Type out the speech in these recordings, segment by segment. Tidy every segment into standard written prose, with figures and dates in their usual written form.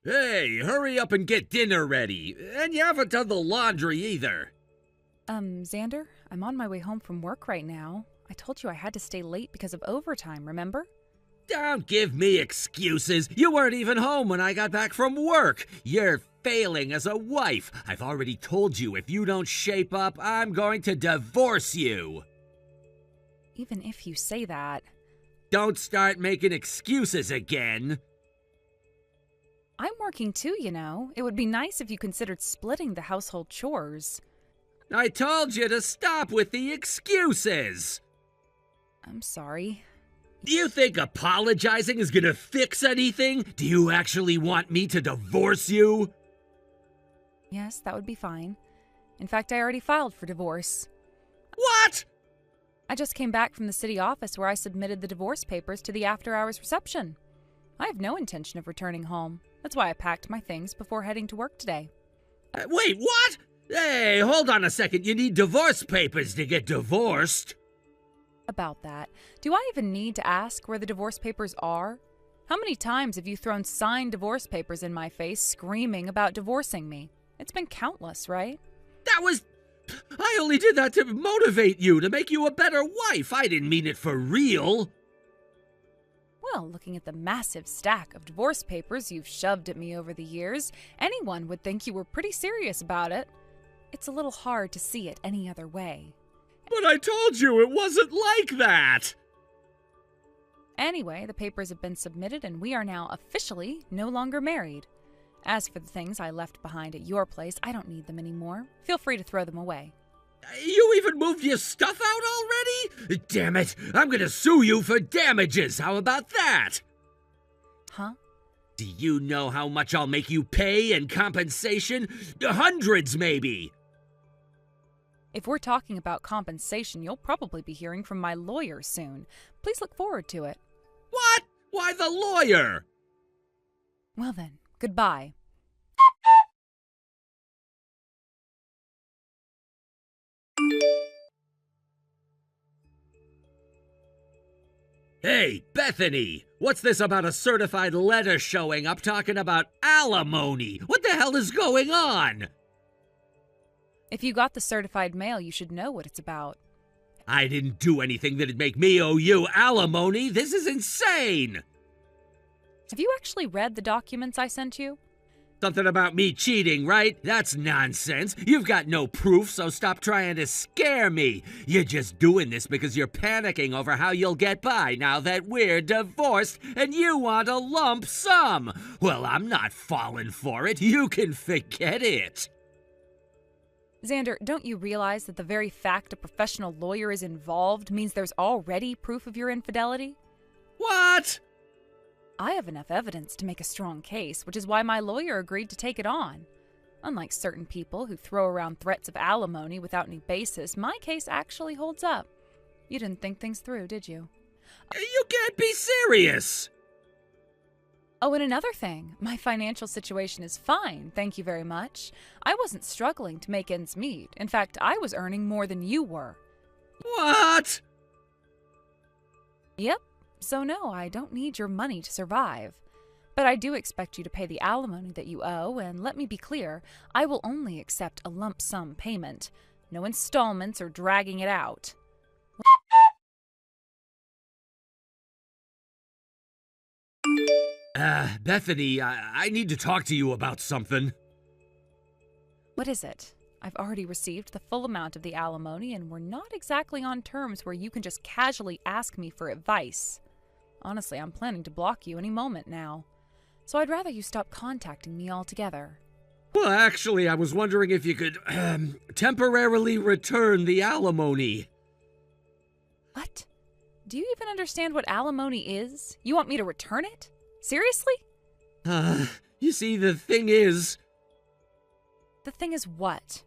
Hey, hurry up and get dinner ready. And you haven't done the laundry either. Xander, I'm on my way home from work right now. I told you I had to stay late because of overtime, remember? Don't give me excuses. You weren't even home when I got back from work. You're failing as a wife. I've already told you if you don't shape up, I'm going to divorce you. Even if you say that. Don't start making excuses again. I'm working too, you know. It would be nice if you considered splitting the household chores. I told you to stop with the excuses. I'm sorry. Do you think apologizing is gonna fix anything? Do you actually want me to divorce you? Yes, that would be fine. In fact, I already filed for divorce. What? I just came back from the city office where I submitted the divorce papers to the after-hours reception. I have no intention of returning home. That's why I packed my things before heading to work today. Wait, what? Hey, hold on a second. You need divorce papers to get divorced. About that, do I even need to ask where the divorce papers are? How many times have you thrown signed divorce papers in my face screaming about divorcing me? It's been countless, right? I only did that to motivate you, to make you a better wife. I didn't mean it for real. Well, looking at the massive stack of divorce papers you've shoved at me over the years, anyone would think you were pretty serious about it. It's a little hard to see it any other way. But I told you it wasn't like that. Anyway, the papers have been submitted and we are now officially no longer married. As for the things I left behind at your place, I don't need them anymore. Feel free to throw them away. You even moved your stuff out already? Damn it, I'm gonna sue you for damages. How about that? Huh? Do you know how much I'll make you pay in compensation? Hundreds, maybe. If we're talking about compensation, you'll probably be hearing from my lawyer soon. Please look forward to it. What? Why the lawyer? Well then, goodbye. Hey, Bethany! What's this about a certified letter showing up talking about alimony? What the hell is going on? If you got the certified mail, you should know what it's about. I didn't do anything that'd make me owe you alimony. This is insane! Have you actually read the documents I sent you? Something about me cheating, right? That's nonsense. You've got no proof, so stop trying to scare me. You're just doing this because you're panicking over how you'll get by now that we're divorced and you want a lump sum. Well, I'm not falling for it. You can forget it. Xander, don't you realize that the very fact a professional lawyer is involved means there's already proof of your infidelity? What? I have enough evidence to make a strong case, which is why my lawyer agreed to take it on. Unlike certain people who throw around threats of alimony without any basis, my case actually holds up. You didn't think things through, did you? You can't be serious! Oh, and another thing, my financial situation is fine, thank you very much. I wasn't struggling to make ends meet. In fact, I was earning more than you were. What? Yep. So no, I don't need your money to survive. But I do expect you to pay the alimony that you owe, and let me be clear, I will only accept a lump sum payment. No installments or dragging it out. Bethany, I need to talk to you about something. What is it? I've already received the full amount of the alimony, and we're not exactly on terms where you can just casually ask me for advice. Honestly, I'm planning to block you any moment now. So I'd rather you stop contacting me altogether. Well, actually, I was wondering if you could, temporarily return the alimony. What? Do you even understand what alimony is? You want me to return it? Seriously? You see, the thing is... The thing is what?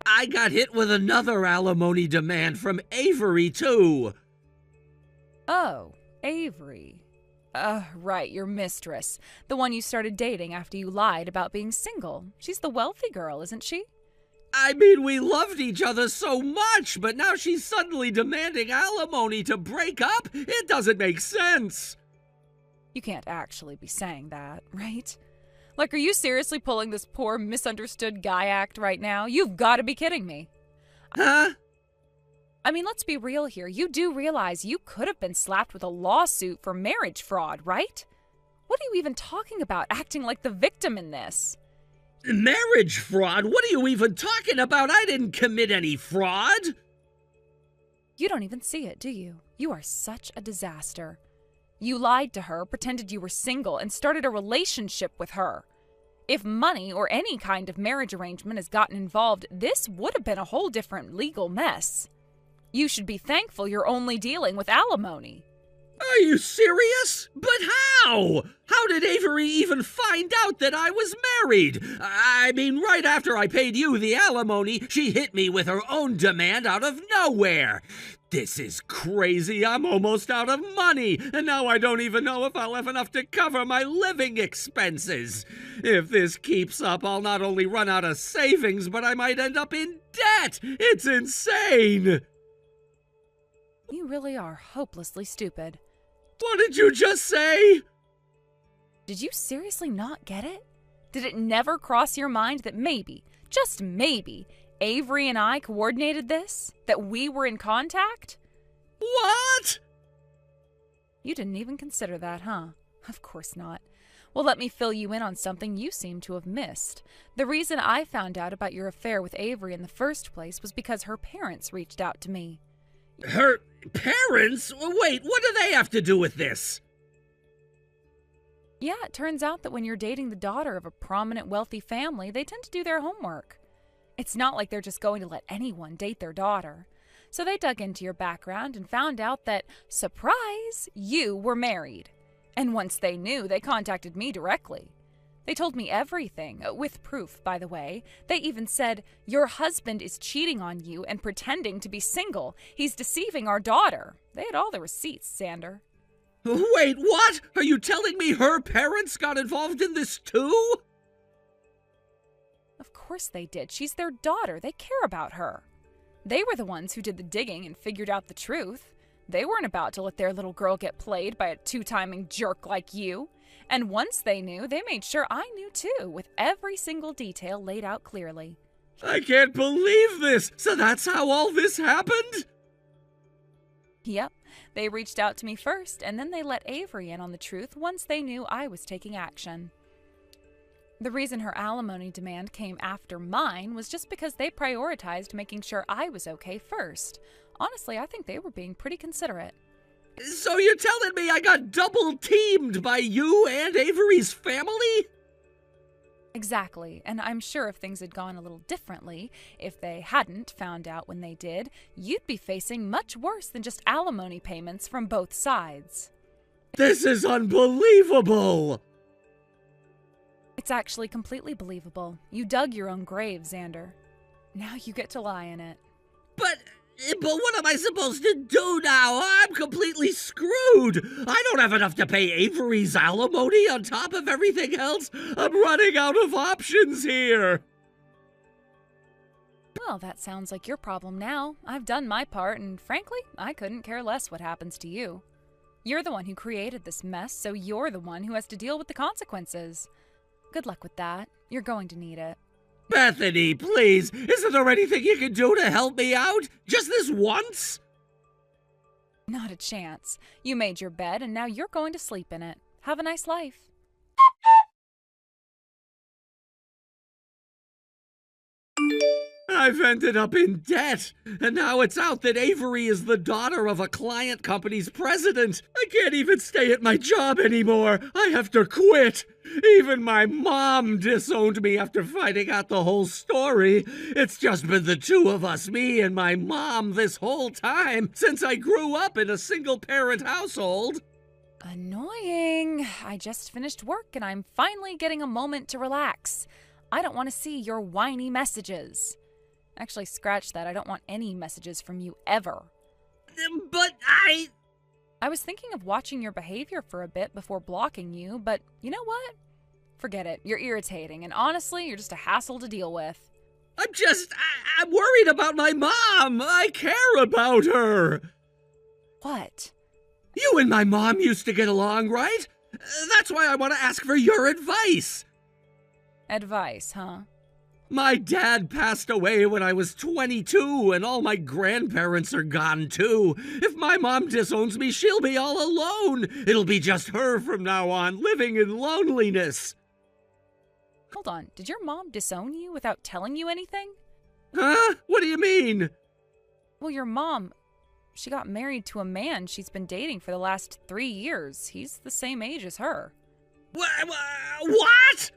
I got hit with another alimony demand from Avery, too. Oh, Avery. Right, your mistress. The one you started dating after you lied about being single. She's the wealthy girl, isn't she? I mean, we loved each other so much, but now she's suddenly demanding alimony to break up? It doesn't make sense. You can't actually be saying that, right? Like, are you seriously pulling this poor misunderstood guy act right now? You've got to be kidding me. Huh? I mean, let's be real here. You do realize you could have been slapped with a lawsuit for marriage fraud, right? What are you even talking about, acting like the victim in this? Marriage fraud? What are you even talking about? I didn't commit any fraud. You don't even see it, do you? You are such a disaster. You lied to her, pretended you were single, and started a relationship with her. If money or any kind of marriage arrangement has gotten involved, this would have been a whole different legal mess. You should be thankful you're only dealing with alimony. Are you serious? But how? How did Avery even find out that I was married? I mean, right after I paid you the alimony, she hit me with her own demand out of nowhere. This is crazy. I'm almost out of money, and now I don't even know if I'll have enough to cover my living expenses. If this keeps up, I'll not only run out of savings, but I might end up in debt. It's insane. You really are hopelessly stupid. What did you just say? Did you seriously not get it? Did it never cross your mind that maybe, just maybe, Avery and I coordinated this? That we were in contact? What? You didn't even consider that, huh? Of course not. Well, let me fill you in on something you seem to have missed. The reason I found out about your affair with Avery in the first place was because her parents reached out to me. Her parents? Wait, what do they have to do with this? Yeah, it turns out that when you're dating the daughter of a prominent, wealthy family, they tend to do their homework. It's not like they're just going to let anyone date their daughter. So they dug into your background and found out that, surprise, you were married. And once they knew, they contacted me directly. They told me everything, with proof, by the way. They even said, your husband is cheating on you and pretending to be single. He's deceiving our daughter. They had all the receipts, Xander. Wait, what? Are you telling me her parents got involved in this too? Of course they did. She's their daughter. They care about her. They were the ones who did the digging and figured out the truth. They weren't about to let their little girl get played by a two-timing jerk like you. And once they knew, they made sure I knew too, with every single detail laid out clearly. I can't believe this! So that's how all this happened? Yep. They reached out to me first, and then they let Avery in on the truth once they knew I was taking action. The reason her alimony demand came after mine was just because they prioritized making sure I was okay first. Honestly, I think they were being pretty considerate. So you're telling me I got double-teamed by you and Avery's family? Exactly, and I'm sure if things had gone a little differently, if they hadn't found out when they did, you'd be facing much worse than just alimony payments from both sides. This is unbelievable! It's actually completely believable. You dug your own grave, Xander. Now you get to lie in it. But what am I supposed to do now? I'm completely screwed. I don't have enough to pay Avery's alimony on top of everything else. I'm running out of options here. Well, that sounds like your problem now. I've done my part, and frankly, I couldn't care less what happens to you. You're the one who created this mess, so you're the one who has to deal with the consequences. Good luck with that. You're going to need it. Bethany, please, isn't there anything you can do to help me out? Just this once? Not a chance. You made your bed, and now you're going to sleep in it. Have a nice life. I've ended up in debt, and now it's out that Avery is the daughter of a client company's president. I can't even stay at my job anymore. I have to quit. Even my mom disowned me after finding out the whole story. It's just been the two of us, me and my mom, this whole time, since I grew up in a single-parent household. Annoying. I just finished work, and I'm finally getting a moment to relax. I don't want to see your whiny messages. Actually, scratch that. I don't want any messages from you ever. But I was thinking of watching your behavior for a bit before blocking you, but you know what? Forget it. You're irritating, and honestly, you're just a hassle to deal with. I'm worried about my mom. I care about her. What? You and my mom used to get along, right? That's why I want to ask for your advice. Advice, huh? My dad passed away when I was 22, and all my grandparents are gone too. If my mom disowns me, she'll be all alone. It'll be just her from now on, living in loneliness. Hold on, did your mom disown you without telling you anything? Huh? What do you mean? Well, your mom, she got married to a man she's been dating for the last 3 years. He's the same age as her. What?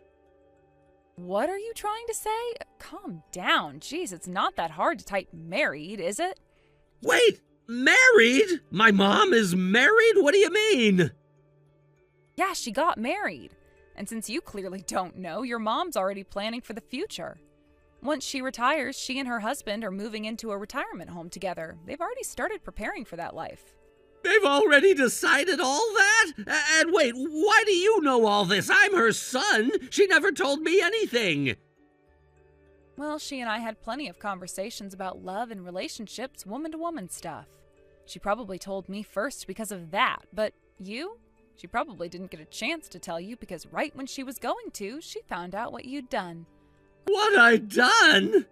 What are you trying to say? Calm down. Jeez, it's not that hard to type married, is it? Wait, married? My mom is married? What do you mean? Yeah, she got married. And since you clearly don't know, your mom's already planning for the future. Once she retires, she and her husband are moving into a retirement home together. They've already started preparing for that life. They've already decided all that? And wait, why do you know all this? I'm her son. She never told me anything. Well, she and I had plenty of conversations about love and relationships, woman-to-woman stuff. She probably told me first because of that, but you? She probably didn't get a chance to tell you because right when she was going to, she found out what you'd done. What I done?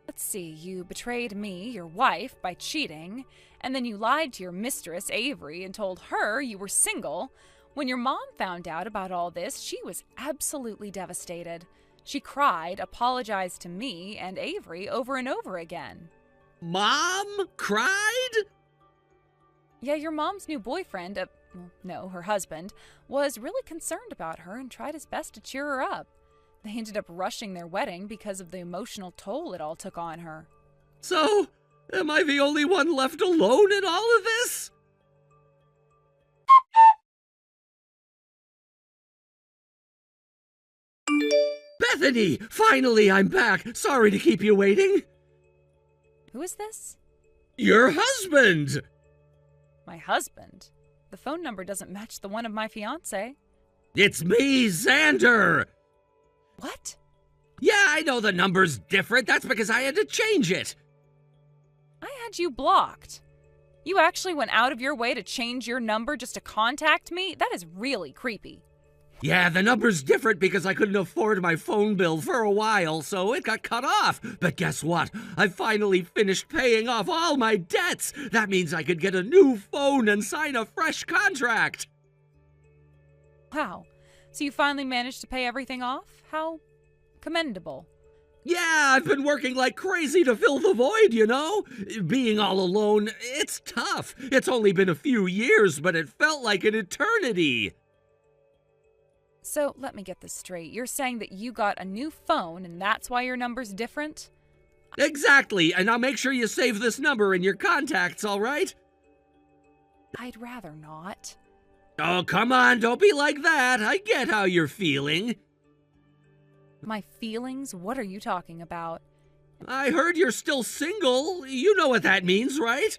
Let's see, you betrayed me, your wife, by cheating, and then you lied to your mistress, Avery, and told her you were single. When your mom found out about all this, she was absolutely devastated. She cried, apologized to me and Avery over and over again. Mom cried? Yeah, your mom's new boyfriend, her husband, was really concerned about her and tried his best to cheer her up. They ended up rushing their wedding because of the emotional toll it all took on her. So, am I the only one left alone in all of this? Bethany! Finally, I'm back! Sorry to keep you waiting. Who is this? Your husband! My husband? The phone number doesn't match the one of my fiancé. It's me, Xander! What? Yeah, I know the number's different. That's because I had to change it. I had you blocked. You actually went out of your way to change your number just to contact me? That is really creepy. Yeah, the number's different because I couldn't afford my phone bill for a while, so it got cut off. But guess what? I finally finished paying off all my debts. That means I could get a new phone and sign a fresh contract. Wow. So you finally managed to pay everything off? How commendable. Yeah, I've been working like crazy to fill the void, you know? Being all alone, it's tough. It's only been a few years, but it felt like an eternity. So, let me get this straight. You're saying that you got a new phone and that's why your number's different? Exactly, and I'll make sure you save this number in your contacts, all right? I'd rather not. Oh, come on, don't be like that. I get how you're feeling. My feelings? What are you talking about? I heard you're still single. You know what that means, right?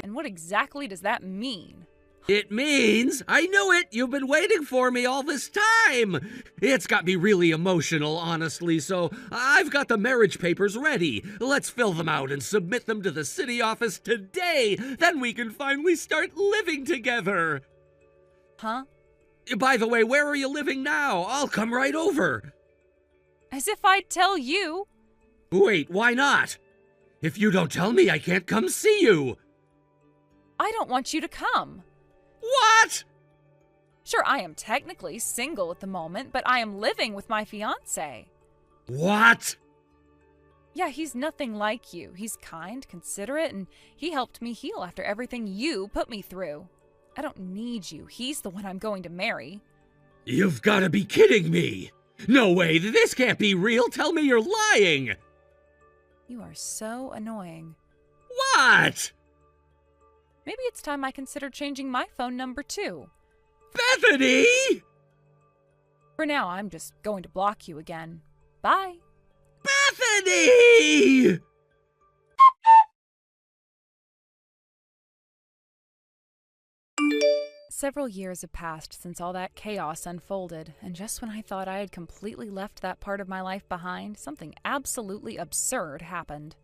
And what exactly does that mean? It means, I knew it, you've been waiting for me all this time. It's got me really emotional, honestly, so I've got the marriage papers ready. Let's fill them out and submit them to the city office today. Then we can finally start living together. Huh? By the way, where are you living now? I'll come right over. As if I'd tell you. Wait, why not? If you don't tell me, I can't come see you. I don't want you to come. What? Sure, I am technically single at the moment, but I am living with my fiancé. What? Yeah, he's nothing like you. He's kind, considerate, and he helped me heal after everything you put me through. I don't need you. He's the one I'm going to marry. You've got to be kidding me. No way, this can't be real. Tell me you're lying. You are so annoying. What? Maybe it's time I consider changing my phone number too. Bethany! For now, I'm just going to block you again. Bye. Bethany! Several years have passed since all that chaos unfolded, and just when I thought I had completely left that part of my life behind, something absolutely absurd happened.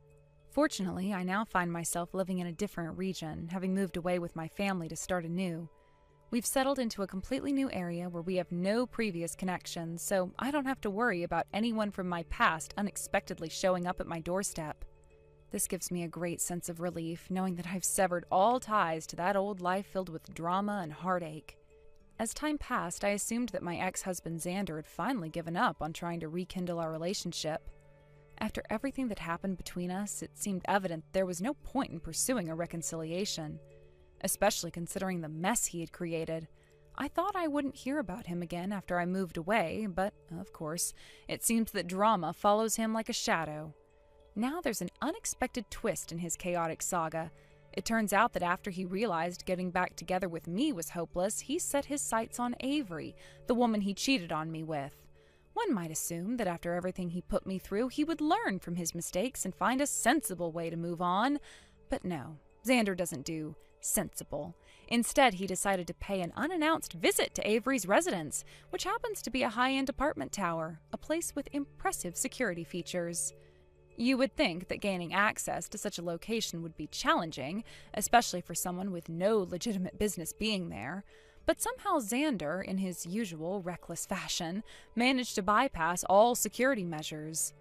Fortunately, I now find myself living in a different region, having moved away with my family to start anew. We've settled into a completely new area where we have no previous connections, so I don't have to worry about anyone from my past unexpectedly showing up at my doorstep. This gives me a great sense of relief, knowing that I've severed all ties to that old life filled with drama and heartache. As time passed, I assumed that my ex-husband Xander had finally given up on trying to rekindle our relationship. After everything that happened between us, it seemed evident there was no point in pursuing a reconciliation, especially considering the mess he had created. I thought I wouldn't hear about him again after I moved away, but, of course, it seems that drama follows him like a shadow. Now there's an unexpected twist in his chaotic saga. It turns out that after he realized getting back together with me was hopeless, he set his sights on Avery, the woman he cheated on me with. One might assume that after everything he put me through, he would learn from his mistakes and find a sensible way to move on. But no, Xander doesn't do sensible. Instead, he decided to pay an unannounced visit to Avery's residence, which happens to be a high-end apartment tower, a place with impressive security features. You would think that gaining access to such a location would be challenging, especially for someone with no legitimate business being there, but somehow Xander, in his usual reckless fashion, managed to bypass all security measures.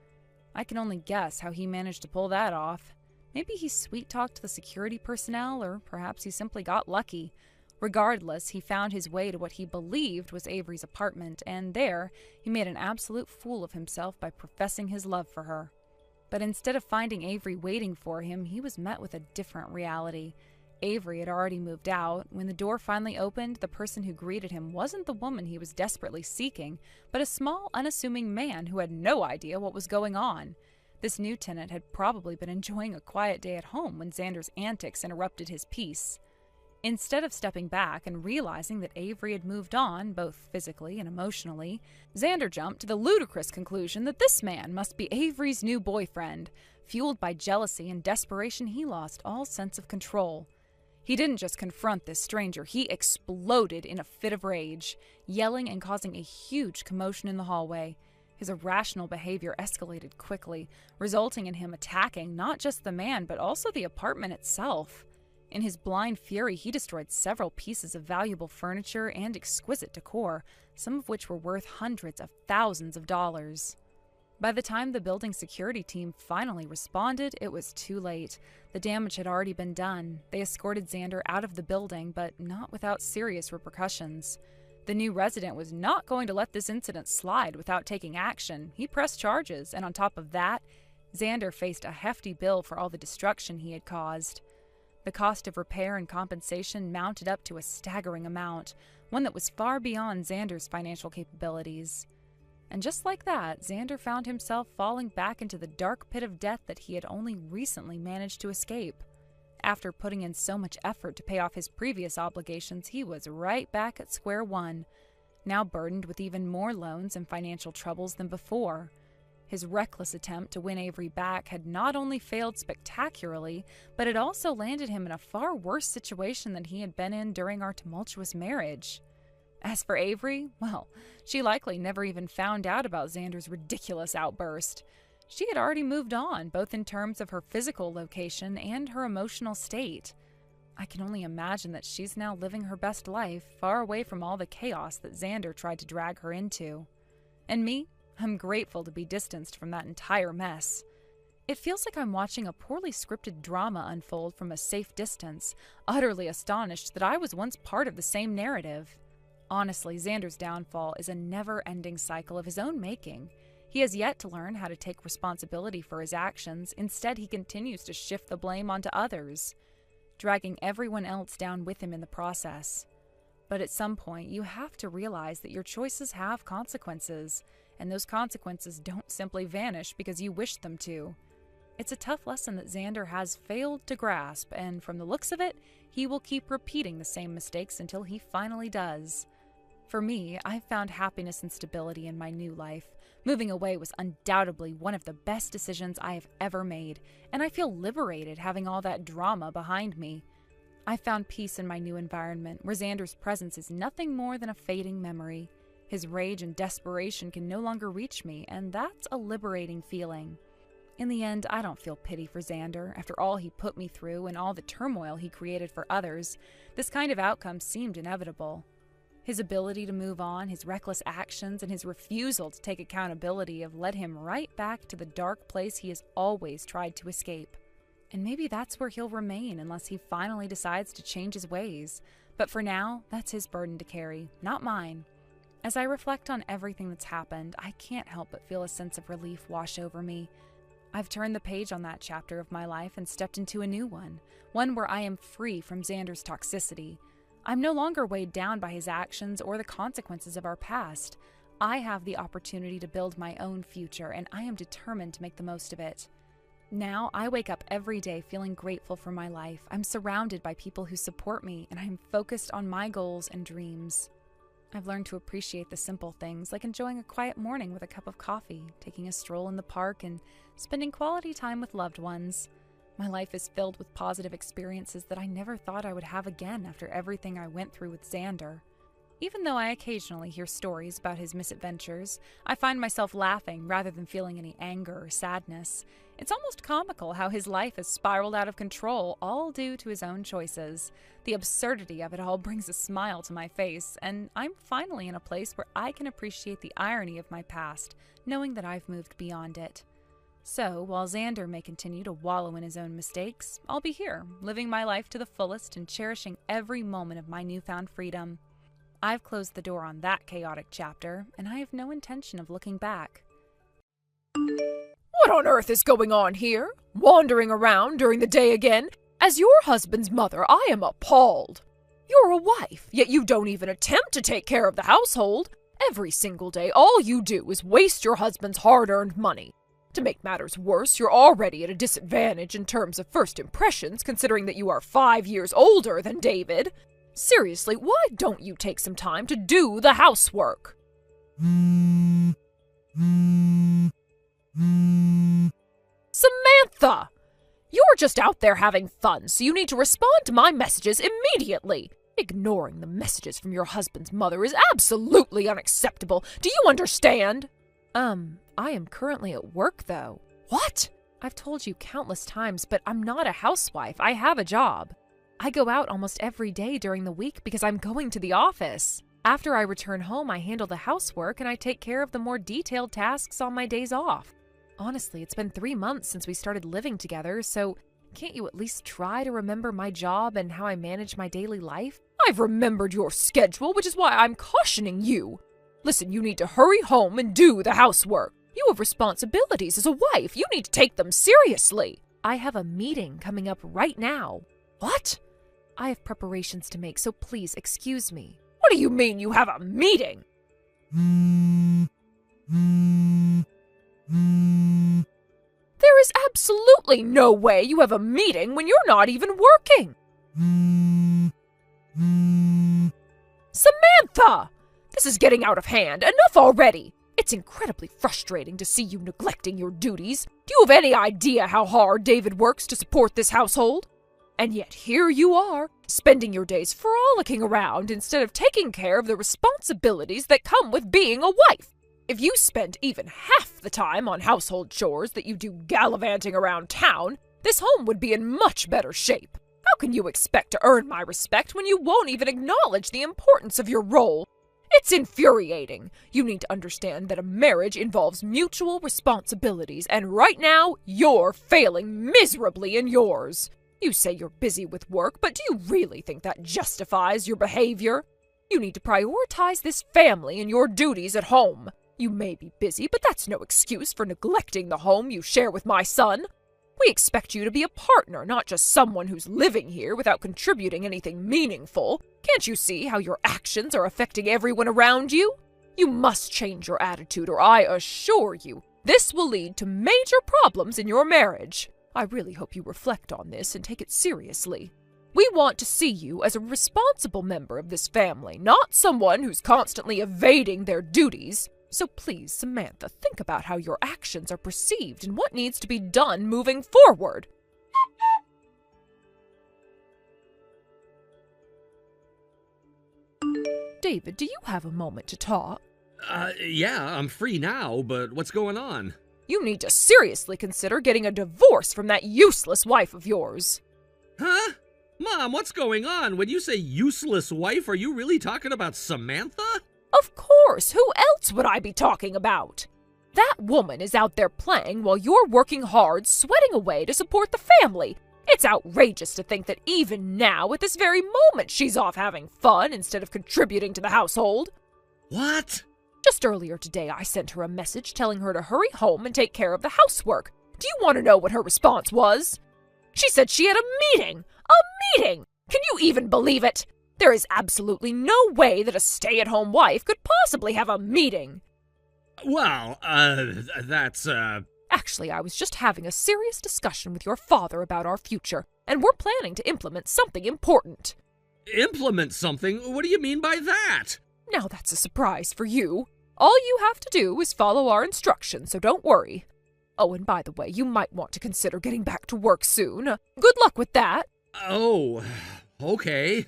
I can only guess how he managed to pull that off. Maybe he sweet-talked the security personnel, or perhaps he simply got lucky. Regardless, he found his way to what he believed was Avery's apartment, and there he made an absolute fool of himself by professing his love for her. But instead of finding Avery waiting for him, he was met with a different reality. Avery had already moved out. When the door finally opened, the person who greeted him wasn't the woman he was desperately seeking, but a small, unassuming man who had no idea what was going on. This new tenant had probably been enjoying a quiet day at home when Xander's antics interrupted his peace. Instead of stepping back and realizing that Avery had moved on, both physically and emotionally, Xander jumped to the ludicrous conclusion that this man must be Avery's new boyfriend. Fueled by jealousy and desperation, he lost all sense of control. He didn't just confront this stranger, he exploded in a fit of rage, yelling and causing a huge commotion in the hallway. His irrational behavior escalated quickly, resulting in him attacking not just the man, but also the apartment itself. In his blind fury, he destroyed several pieces of valuable furniture and exquisite decor, some of which were worth hundreds of thousands of dollars. By the time the building security team finally responded, it was too late. The damage had already been done. They escorted Xander out of the building, but not without serious repercussions. The new resident was not going to let this incident slide without taking action. He pressed charges, and on top of that, Xander faced a hefty bill for all the destruction he had caused. The cost of repair and compensation mounted up to a staggering amount, one that was far beyond Xander's financial capabilities. And just like that, Xander found himself falling back into the dark pit of debt that he had only recently managed to escape. After putting in so much effort to pay off his previous obligations, he was right back at square one, now burdened with even more loans and financial troubles than before. His reckless attempt to win Avery back had not only failed spectacularly, but it also landed him in a far worse situation than he had been in during our tumultuous marriage. As for Avery, well, she likely never even found out about Xander's ridiculous outburst. She had already moved on, both in terms of her physical location and her emotional state. I can only imagine that she's now living her best life, far away from all the chaos that Xander tried to drag her into. And me? I'm grateful to be distanced from that entire mess. It feels like I'm watching a poorly scripted drama unfold from a safe distance, utterly astonished that I was once part of the same narrative. Honestly, Xander's downfall is a never-ending cycle of his own making. He has yet to learn how to take responsibility for his actions. Instead, he continues to shift the blame onto others, dragging everyone else down with him in the process. But at some point, you have to realize that your choices have consequences, and those consequences don't simply vanish because you wish them to. It's a tough lesson that Xander has failed to grasp, and from the looks of it, he will keep repeating the same mistakes until he finally does. For me, I've found happiness and stability in my new life. Moving away was undoubtedly one of the best decisions I have ever made, and I feel liberated having all that drama behind me. I found peace in my new environment, where Xander's presence is nothing more than a fading memory. His rage and desperation can no longer reach me, and that's a liberating feeling. In the end, I don't feel pity for Xander. After all he put me through and all the turmoil he created for others, this kind of outcome seemed inevitable. His ability to move on, his reckless actions, and his refusal to take accountability have led him right back to the dark place he has always tried to escape. And maybe that's where he'll remain unless he finally decides to change his ways. But for now, that's his burden to carry, not mine. As I reflect on everything that's happened, I can't help but feel a sense of relief wash over me. I've turned the page on that chapter of my life and stepped into a new one where I am free from Xander's toxicity. I'm no longer weighed down by his actions or the consequences of our past. I have the opportunity to build my own future, and I am determined to make the most of it. Now, I wake up every day feeling grateful for my life. I'm surrounded by people who support me, and I'm focused on my goals and dreams. I've learned to appreciate the simple things, like enjoying a quiet morning with a cup of coffee, taking a stroll in the park, and spending quality time with loved ones. My life is filled with positive experiences that I never thought I would have again after everything I went through with Xander. Even though I occasionally hear stories about his misadventures, I find myself laughing rather than feeling any anger or sadness. It's almost comical how his life has spiraled out of control, all due to his own choices. The absurdity of it all brings a smile to my face, and I'm finally in a place where I can appreciate the irony of my past, knowing that I've moved beyond it. So, while Xander may continue to wallow in his own mistakes, I'll be here, living my life to the fullest and cherishing every moment of my newfound freedom. I've closed the door on that chaotic chapter, and I have no intention of looking back. What on earth is going on here? Wandering around during the day again? As your husband's mother, I am appalled. You're a wife, yet you don't even attempt to take care of the household. Every single day, all you do is waste your husband's hard-earned money. To make matters worse, you're already at a disadvantage in terms of first impressions, considering that you are 5 years older than David. Seriously, why don't you take some time to do the housework? Samantha! You're just out there having fun, so you need to respond to my messages immediately. Ignoring the messages from your husband's mother is absolutely unacceptable. Do you understand? I am currently at work, though. What? I've told you countless times, but I'm not a housewife. I have a job. I go out almost every day during the week because I'm going to the office. After I return home, I handle the housework and I take care of the more detailed tasks on my days off. Honestly, it's been 3 months since we started living together, so can't you at least try to remember my job and how I manage my daily life? I've remembered your schedule, which is why I'm cautioning you. Listen, you need to hurry home and do the housework. You have responsibilities as a wife. You need to take them seriously. I have a meeting coming up right now. What? I have preparations to make, so please excuse me. What do you mean you have a meeting? There is absolutely no way you have a meeting when you're not even working. Samantha! This is getting out of hand. Enough already. It's incredibly frustrating to see you neglecting your duties. Do you have any idea how hard David works to support this household? And yet here you are, spending your days frolicking around instead of taking care of the responsibilities that come with being a wife. If you spent even half the time on household chores that you do gallivanting around town, this home would be in much better shape. How can you expect to earn my respect when you won't even acknowledge the importance of your role? It's infuriating. You need to understand that a marriage involves mutual responsibilities, and right now, you're failing miserably in yours. You say you're busy with work, but do you really think that justifies your behavior? You need to prioritize this family and your duties at home. You may be busy, but that's no excuse for neglecting the home you share with my son. We expect you to be a partner, not just someone who's living here without contributing anything meaningful. Can't you see how your actions are affecting everyone around you? You must change your attitude, or I assure you, this will lead to major problems in your marriage. I really hope you reflect on this and take it seriously. We want to see you as a responsible member of this family, not someone who's constantly evading their duties. So please, Samantha, think about how your actions are perceived and what needs to be done moving forward. David, do you have a moment to talk? Yeah, I'm free now, but what's going on? You need to seriously consider getting a divorce from that useless wife of yours. Huh? Mom, what's going on? When you say useless wife, are you really talking about Samantha? Of course, who else would I be talking about? That woman is out there playing while you're working hard, sweating away to support the family. It's outrageous to think that even now, at this very moment, she's off having fun instead of contributing to the household. What? Just earlier today, I sent her a message telling her to hurry home and take care of the housework. Do you want to know what her response was? She said she had a meeting! A meeting! Can you even believe it? There is absolutely no way that a stay-at-home wife could possibly have a meeting. Well, that's. Actually, I was just having a serious discussion with your father about our future, and we're planning to implement something important. Implement something? What do you mean by that? Now that's a surprise for you. All you have to do is follow our instructions, so don't worry. Oh, and by the way, you might want to consider getting back to work soon. Good luck with that. Oh, okay.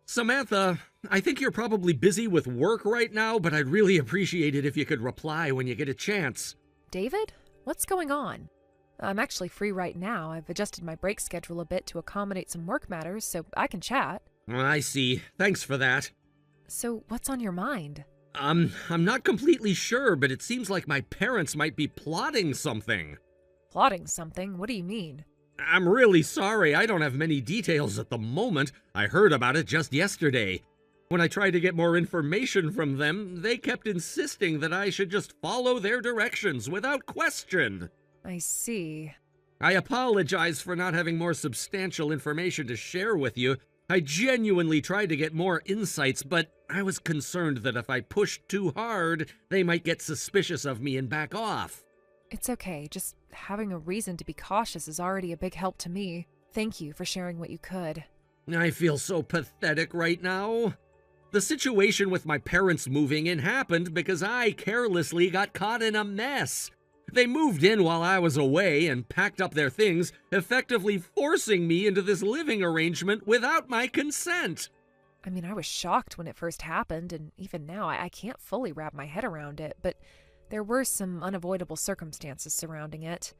Samantha, I think you're probably busy with work right now, but I'd really appreciate it if you could reply when you get a chance. David, what's going on? I'm actually free right now. I've adjusted my break schedule a bit to accommodate some work matters, so I can chat. I see. Thanks for that. So, what's on your mind? I'm not completely sure, but it seems like my parents might be plotting something. Plotting something? What do you mean? I'm really sorry, I don't have many details at the moment. I heard about it just yesterday. When I tried to get more information from them, they kept insisting that I should just follow their directions without question. I see. I apologize for not having more substantial information to share with you. I genuinely tried to get more insights, but I was concerned that if I pushed too hard, they might get suspicious of me and back off. It's okay. Just having a reason to be cautious is already a big help to me. Thank you for sharing what you could. I feel so pathetic right now. The situation with my parents moving in happened because I carelessly got caught in a mess. They moved in while I was away and packed up their things, effectively forcing me into this living arrangement without my consent. I mean, I was shocked when it first happened, and even now I can't fully wrap my head around it, but there were some unavoidable circumstances surrounding it.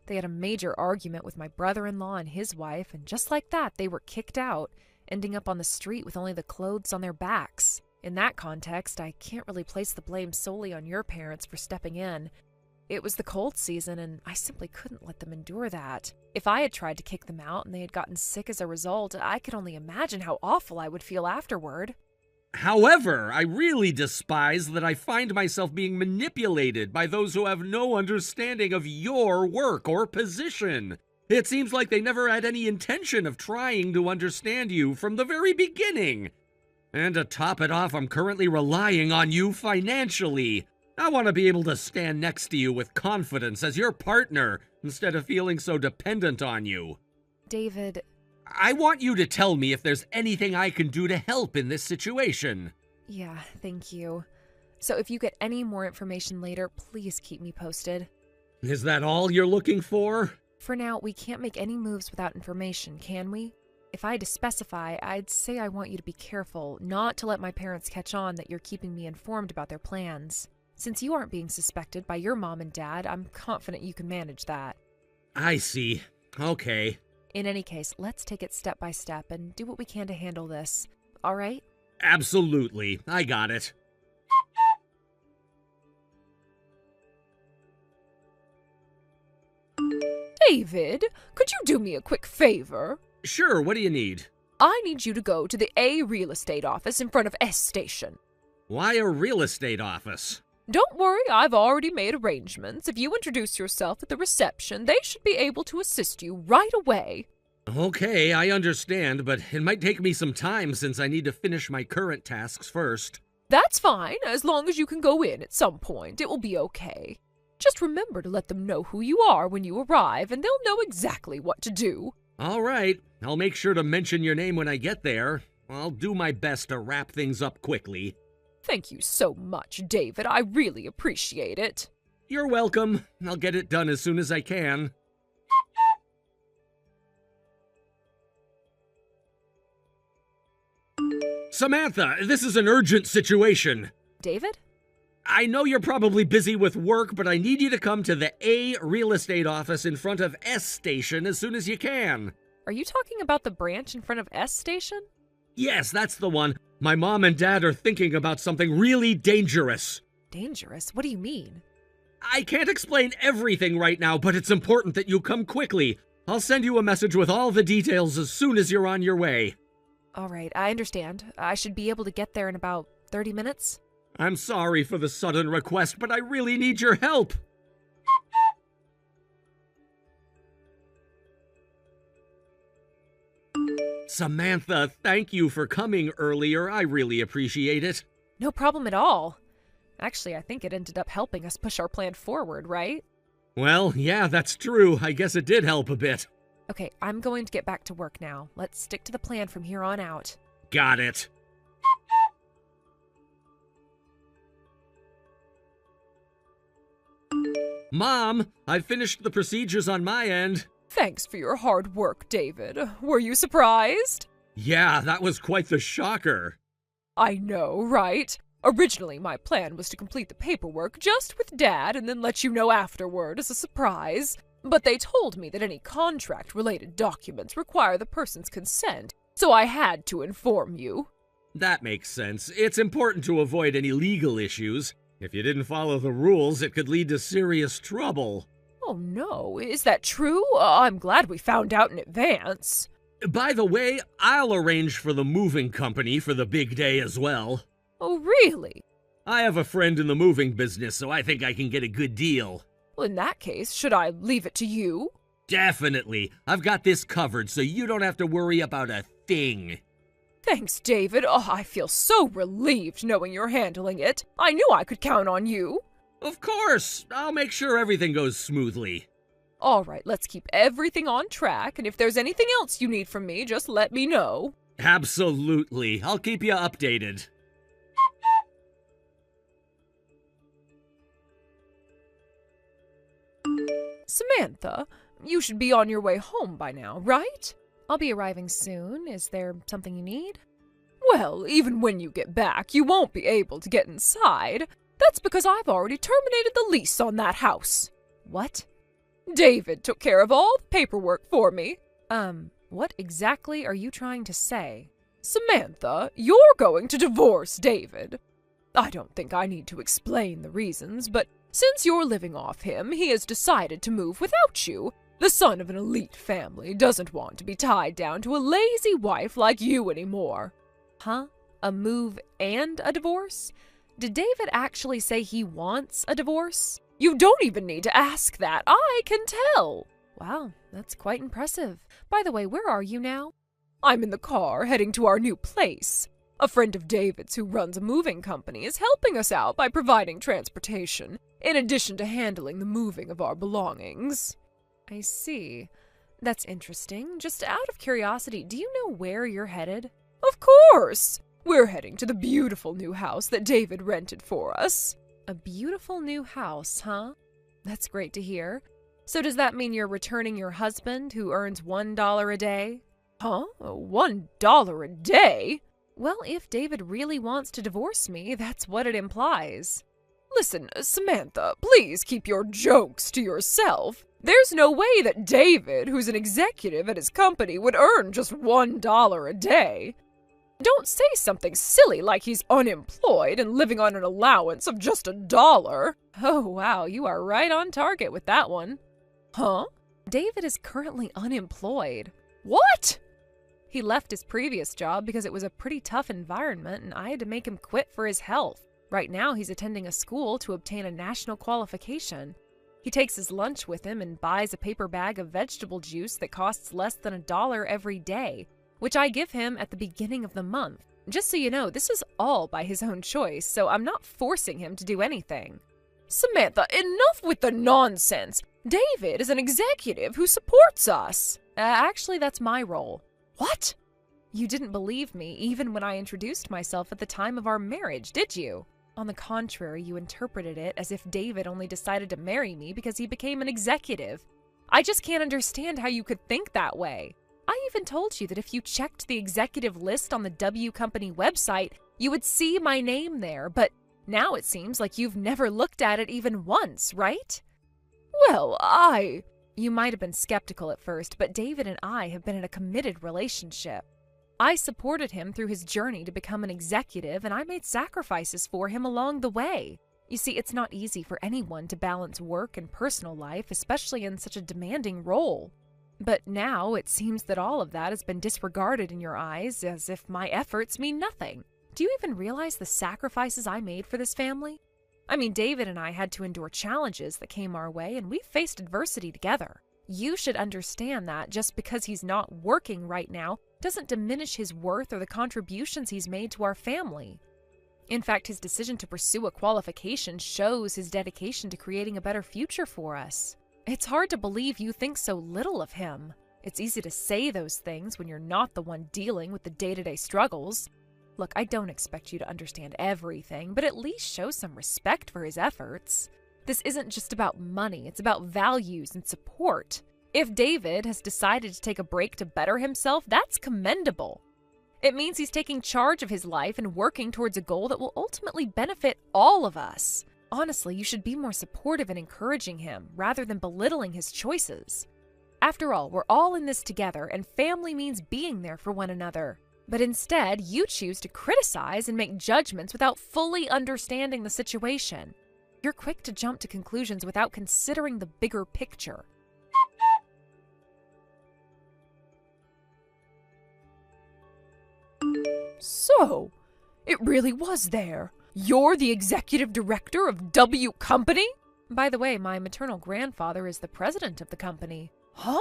They had a major argument with my brother-in-law and his wife, and just like that, they were kicked out, ending up on the street with only the clothes on their backs. In that context, I can't really place the blame solely on your parents for stepping in. It was the cold season, and I simply couldn't let them endure that. If I had tried to kick them out and they had gotten sick as a result, I could only imagine how awful I would feel afterward. However, I really despise that I find myself being manipulated by those who have no understanding of your work or position. It seems like they never had any intention of trying to understand you from the very beginning. And to top it off, I'm currently relying on you financially. I want to be able to stand next to you with confidence as your partner instead of feeling so dependent on you. David... I want you to tell me if there's anything I can do to help in this situation. Yeah, thank you. So if you get any more information later, please keep me posted. Is that all you're looking for? For now, we can't make any moves without information, can we? If I had to specify, I'd say I want you to be careful, not to let my parents catch on that you're keeping me informed about their plans. Since you aren't being suspected by your mom and dad, I'm confident you can manage that. I see. Okay. In any case, let's take it step by step and do what we can to handle this. All right? Absolutely. I got it. David, could you do me a quick favor? Sure, what do you need? I need you to go to the A real estate office in front of S Station. Why a real estate office? Don't worry, I've already made arrangements. If you introduce yourself at the reception, they should be able to assist you right away. Okay, I understand, but it might take me some time since I need to finish my current tasks first. That's fine, as long as you can go in at some point, it will be okay. Just remember to let them know who you are when you arrive, and they'll know exactly what to do. All right, I'll make sure to mention your name when I get there. I'll do my best to wrap things up quickly. Thank you so much, David. I really appreciate it. You're welcome. I'll get it done as soon as I can. Samantha, this is an urgent situation. David? I know you're probably busy with work, but I need you to come to the A real estate office in front of S Station as soon as you can. Are you talking about the branch in front of S Station? Yes, that's the one. My mom and dad are thinking about something really dangerous. Dangerous? What do you mean? I can't explain everything right now, but it's important that you come quickly. I'll send you a message with all the details as soon as you're on your way. All right, I understand. I should be able to get there in about 30 minutes. I'm sorry for the sudden request, but I really need your help. Samantha, thank you for coming earlier. I really appreciate it. No problem at all. Actually, I think it ended up helping us push our plan forward, right? Well, yeah, that's true. I guess it did help a bit. Okay, I'm going to get back to work now. Let's stick to the plan from here on out. Got it. Mom, I've finished the procedures on my end. Thanks for your hard work, David. Were you surprised? Yeah, that was quite the shocker. I know, right? Originally, my plan was to complete the paperwork just with Dad and then let you know afterward as a surprise. But they told me that any contract-related documents require the person's consent, so I had to inform you. That makes sense. It's important to avoid any legal issues. If you didn't follow the rules, it could lead to serious trouble. Oh no, is that true? I'm glad we found out in advance. By the way, I'll arrange for the moving company for the big day as well. Oh, really? I have a friend in the moving business, so I think I can get a good deal. Well, in that case, should I leave it to you? Definitely. I've got this covered, so you don't have to worry about a thing. Thanks, David. Oh, I feel so relieved knowing you're handling it. I knew I could count on you. Of course. I'll make sure everything goes smoothly. All right, let's keep everything on track, and if there's anything else you need from me, just let me know. Absolutely. I'll keep you updated. Samantha, you should be on your way home by now, right? I'll be arriving soon. Is there something you need? Well, even when you get back, you won't be able to get inside. That's because I've already terminated the lease on that house. What? David took care of all the paperwork for me. What exactly are you trying to say? Samantha, you're going to divorce David. I don't think I need to explain the reasons, but since you're living off him, he has decided to move without you. The son of an elite family doesn't want to be tied down to a lazy wife like you anymore. Huh? A move and a divorce? Did David actually say he wants a divorce? You don't even need to ask that. I can tell. Wow, that's quite impressive. By the way, where are you now? I'm in the car heading to our new place. A friend of David's who runs a moving company is helping us out by providing transportation, in addition to handling the moving of our belongings. I see. That's interesting. Just out of curiosity, do you know where you're headed? Of course! We're heading to the beautiful new house that David rented for us. A beautiful new house, huh? That's great to hear. So does that mean you're returning your husband who earns $1 a day? Huh? $1 a day? Well, if David really wants to divorce me, that's what it implies. Listen, Samantha, please keep your jokes to yourself. There's no way that David, who's an executive at his company, would earn just $1 a day. Don't say something silly like he's unemployed and living on an allowance of just $1. Oh, wow, you are right on target with that one. Huh? David is currently unemployed. What? He left his previous job because it was a pretty tough environment and I had to make him quit for his health. Right now, he's attending a school to obtain a national qualification. He takes his lunch with him and buys a paper bag of vegetable juice that costs less than $1 every day, which I give him at the beginning of the month. Just so you know, this is all by his own choice, so I'm not forcing him to do anything. Samantha, enough with the nonsense. David is an executive who supports us. Actually, that's my role. What? You didn't believe me even when I introduced myself at the time of our marriage, did you? On the contrary, you interpreted it as if David only decided to marry me because he became an executive. I just can't understand how you could think that way. I even told you that if you checked the executive list on the W Company website, you would see my name there, but now it seems like you've never looked at it even once, right? Well, You might have been skeptical at first, but David and I have been in a committed relationship. I supported him through his journey to become an executive, and I made sacrifices for him along the way. You see, it's not easy for anyone to balance work and personal life, especially in such a demanding role. But now it seems that all of that has been disregarded in your eyes, as if my efforts mean nothing. Do you even realize the sacrifices I made for this family? I mean, David and I had to endure challenges that came our way, and we faced adversity together. You should understand that just because he's not working right now doesn't diminish his worth or the contributions he's made to our family. In fact, his decision to pursue a qualification shows his dedication to creating a better future for us. It's hard to believe you think so little of him. It's easy to say those things when you're not the one dealing with the day-to-day struggles. Look, I don't expect you to understand everything, but at least show some respect for his efforts. This isn't just about money, it's about values and support. If David has decided to take a break to better himself, that's commendable. It means he's taking charge of his life and working towards a goal that will ultimately benefit all of us. Honestly, you should be more supportive and encouraging him, rather than belittling his choices. After all, we're all in this together, and family means being there for one another. But instead, you choose to criticize and make judgments without fully understanding the situation. You're quick to jump to conclusions without considering the bigger picture. So, it really was there. You're the executive director of W Company? By the way, my maternal grandfather is the president of the company. Huh?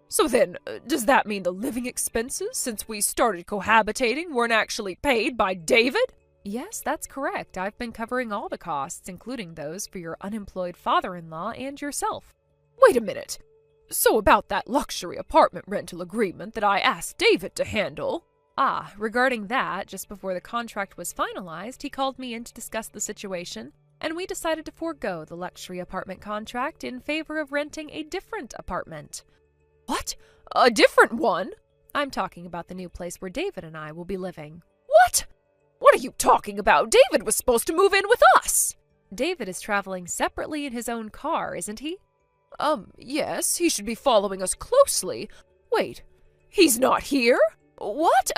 So then, does that mean the living expenses, since we started cohabitating, weren't actually paid by David? Yes, that's correct. I've been covering all the costs, including those for your unemployed father-in-law and yourself. Wait a minute. So about that luxury apartment rental agreement that I asked David to handle? Regarding that, just before the contract was finalized, he called me in to discuss the situation, and we decided to forego the luxury apartment contract in favor of renting a different apartment. What? A different one? I'm talking about the new place where David and I will be living. What? What are you talking about? David was supposed to move in with us. David is traveling separately in his own car, isn't he? Yes, he should be following us closely. Wait, he's not here? What?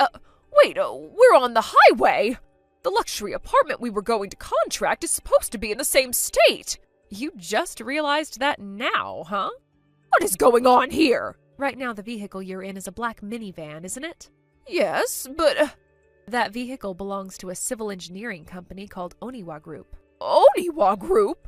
We're on the highway. The luxury apartment we were going to contract is supposed to be in the same state. You just realized that now, huh? What is going on here? Right now the vehicle you're in is a black minivan, isn't it? Yes, but... That vehicle belongs to a civil engineering company called Oniwa Group. Oniwa Group?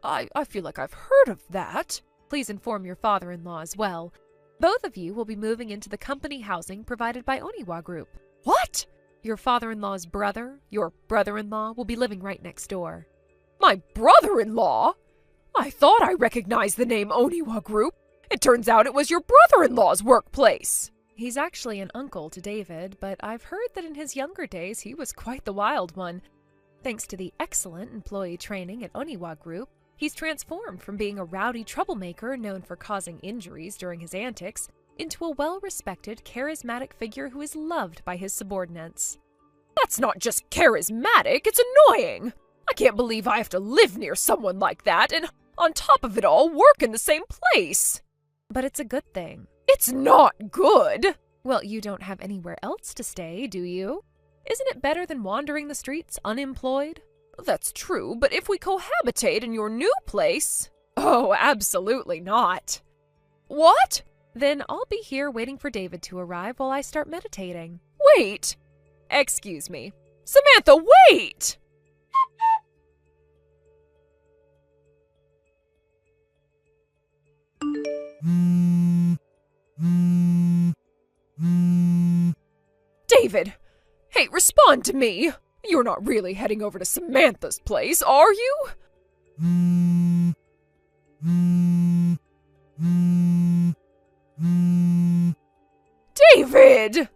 I feel like I've heard of that. Please inform your father-in-law as well. Both of you will be moving into the company housing provided by Oniwa Group. What? Your father-in-law's brother, your brother-in-law, will be living right next door. My brother-in-law? I thought I recognized the name Oniwa Group. It turns out it was your brother-in-law's workplace. He's actually an uncle to David, but I've heard that in his younger days he was quite the wild one. Thanks to the excellent employee training at Oniwa Group, he's transformed from being a rowdy troublemaker known for causing injuries during his antics into a well-respected, charismatic figure who is loved by his subordinates. That's not just charismatic, it's annoying! I can't believe I have to live near someone like that and, on top of it all, work in the same place! But it's a good thing. It's not good! Well, you don't have anywhere else to stay, do you? Isn't it better than wandering the streets unemployed? That's true, but if we cohabitate in your new place... Oh, absolutely not. What? Then I'll be here waiting for David to arrive while I start meditating. Wait! Excuse me. Samantha, wait! David! Hey, respond to me! You're not really heading over to Samantha's place, are you? David!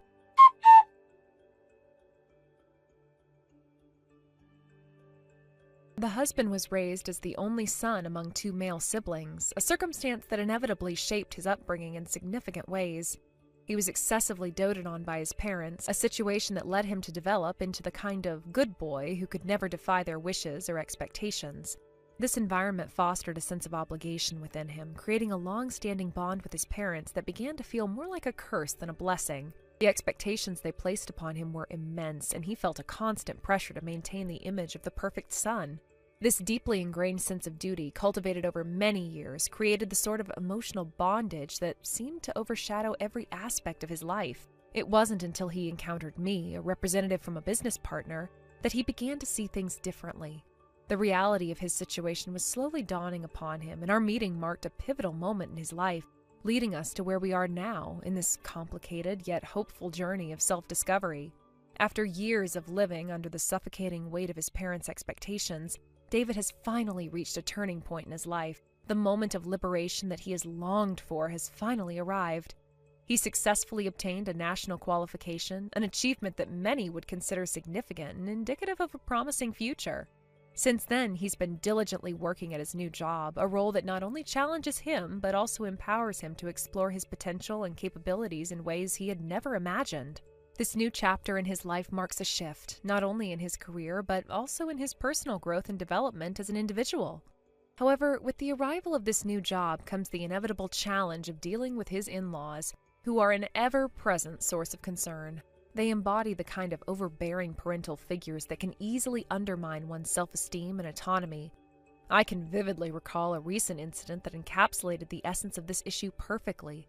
The husband was raised as the only son among two male siblings, a circumstance that inevitably shaped his upbringing in significant ways. He was excessively doted on by his parents, a situation that led him to develop into the kind of good boy who could never defy their wishes or expectations. This environment fostered a sense of obligation within him, creating a long-standing bond with his parents that began to feel more like a curse than a blessing. The expectations they placed upon him were immense, and he felt a constant pressure to maintain the image of the perfect son. This deeply ingrained sense of duty, cultivated over many years, created the sort of emotional bondage that seemed to overshadow every aspect of his life. It wasn't until he encountered me, a representative from a business partner, that he began to see things differently. The reality of his situation was slowly dawning upon him, and our meeting marked a pivotal moment in his life, leading us to where we are now in this complicated yet hopeful journey of self-discovery. After years of living under the suffocating weight of his parents' expectations, David has finally reached a turning point in his life. The moment of liberation that he has longed for has finally arrived. He successfully obtained a national qualification, an achievement that many would consider significant and indicative of a promising future. Since then, he's been diligently working at his new job, a role that not only challenges him, but also empowers him to explore his potential and capabilities in ways he had never imagined. This new chapter in his life marks a shift, not only in his career, but also in his personal growth and development as an individual. However, with the arrival of this new job comes the inevitable challenge of dealing with his in-laws, who are an ever-present source of concern. They embody the kind of overbearing parental figures that can easily undermine one's self-esteem and autonomy. I can vividly recall a recent incident that encapsulated the essence of this issue perfectly.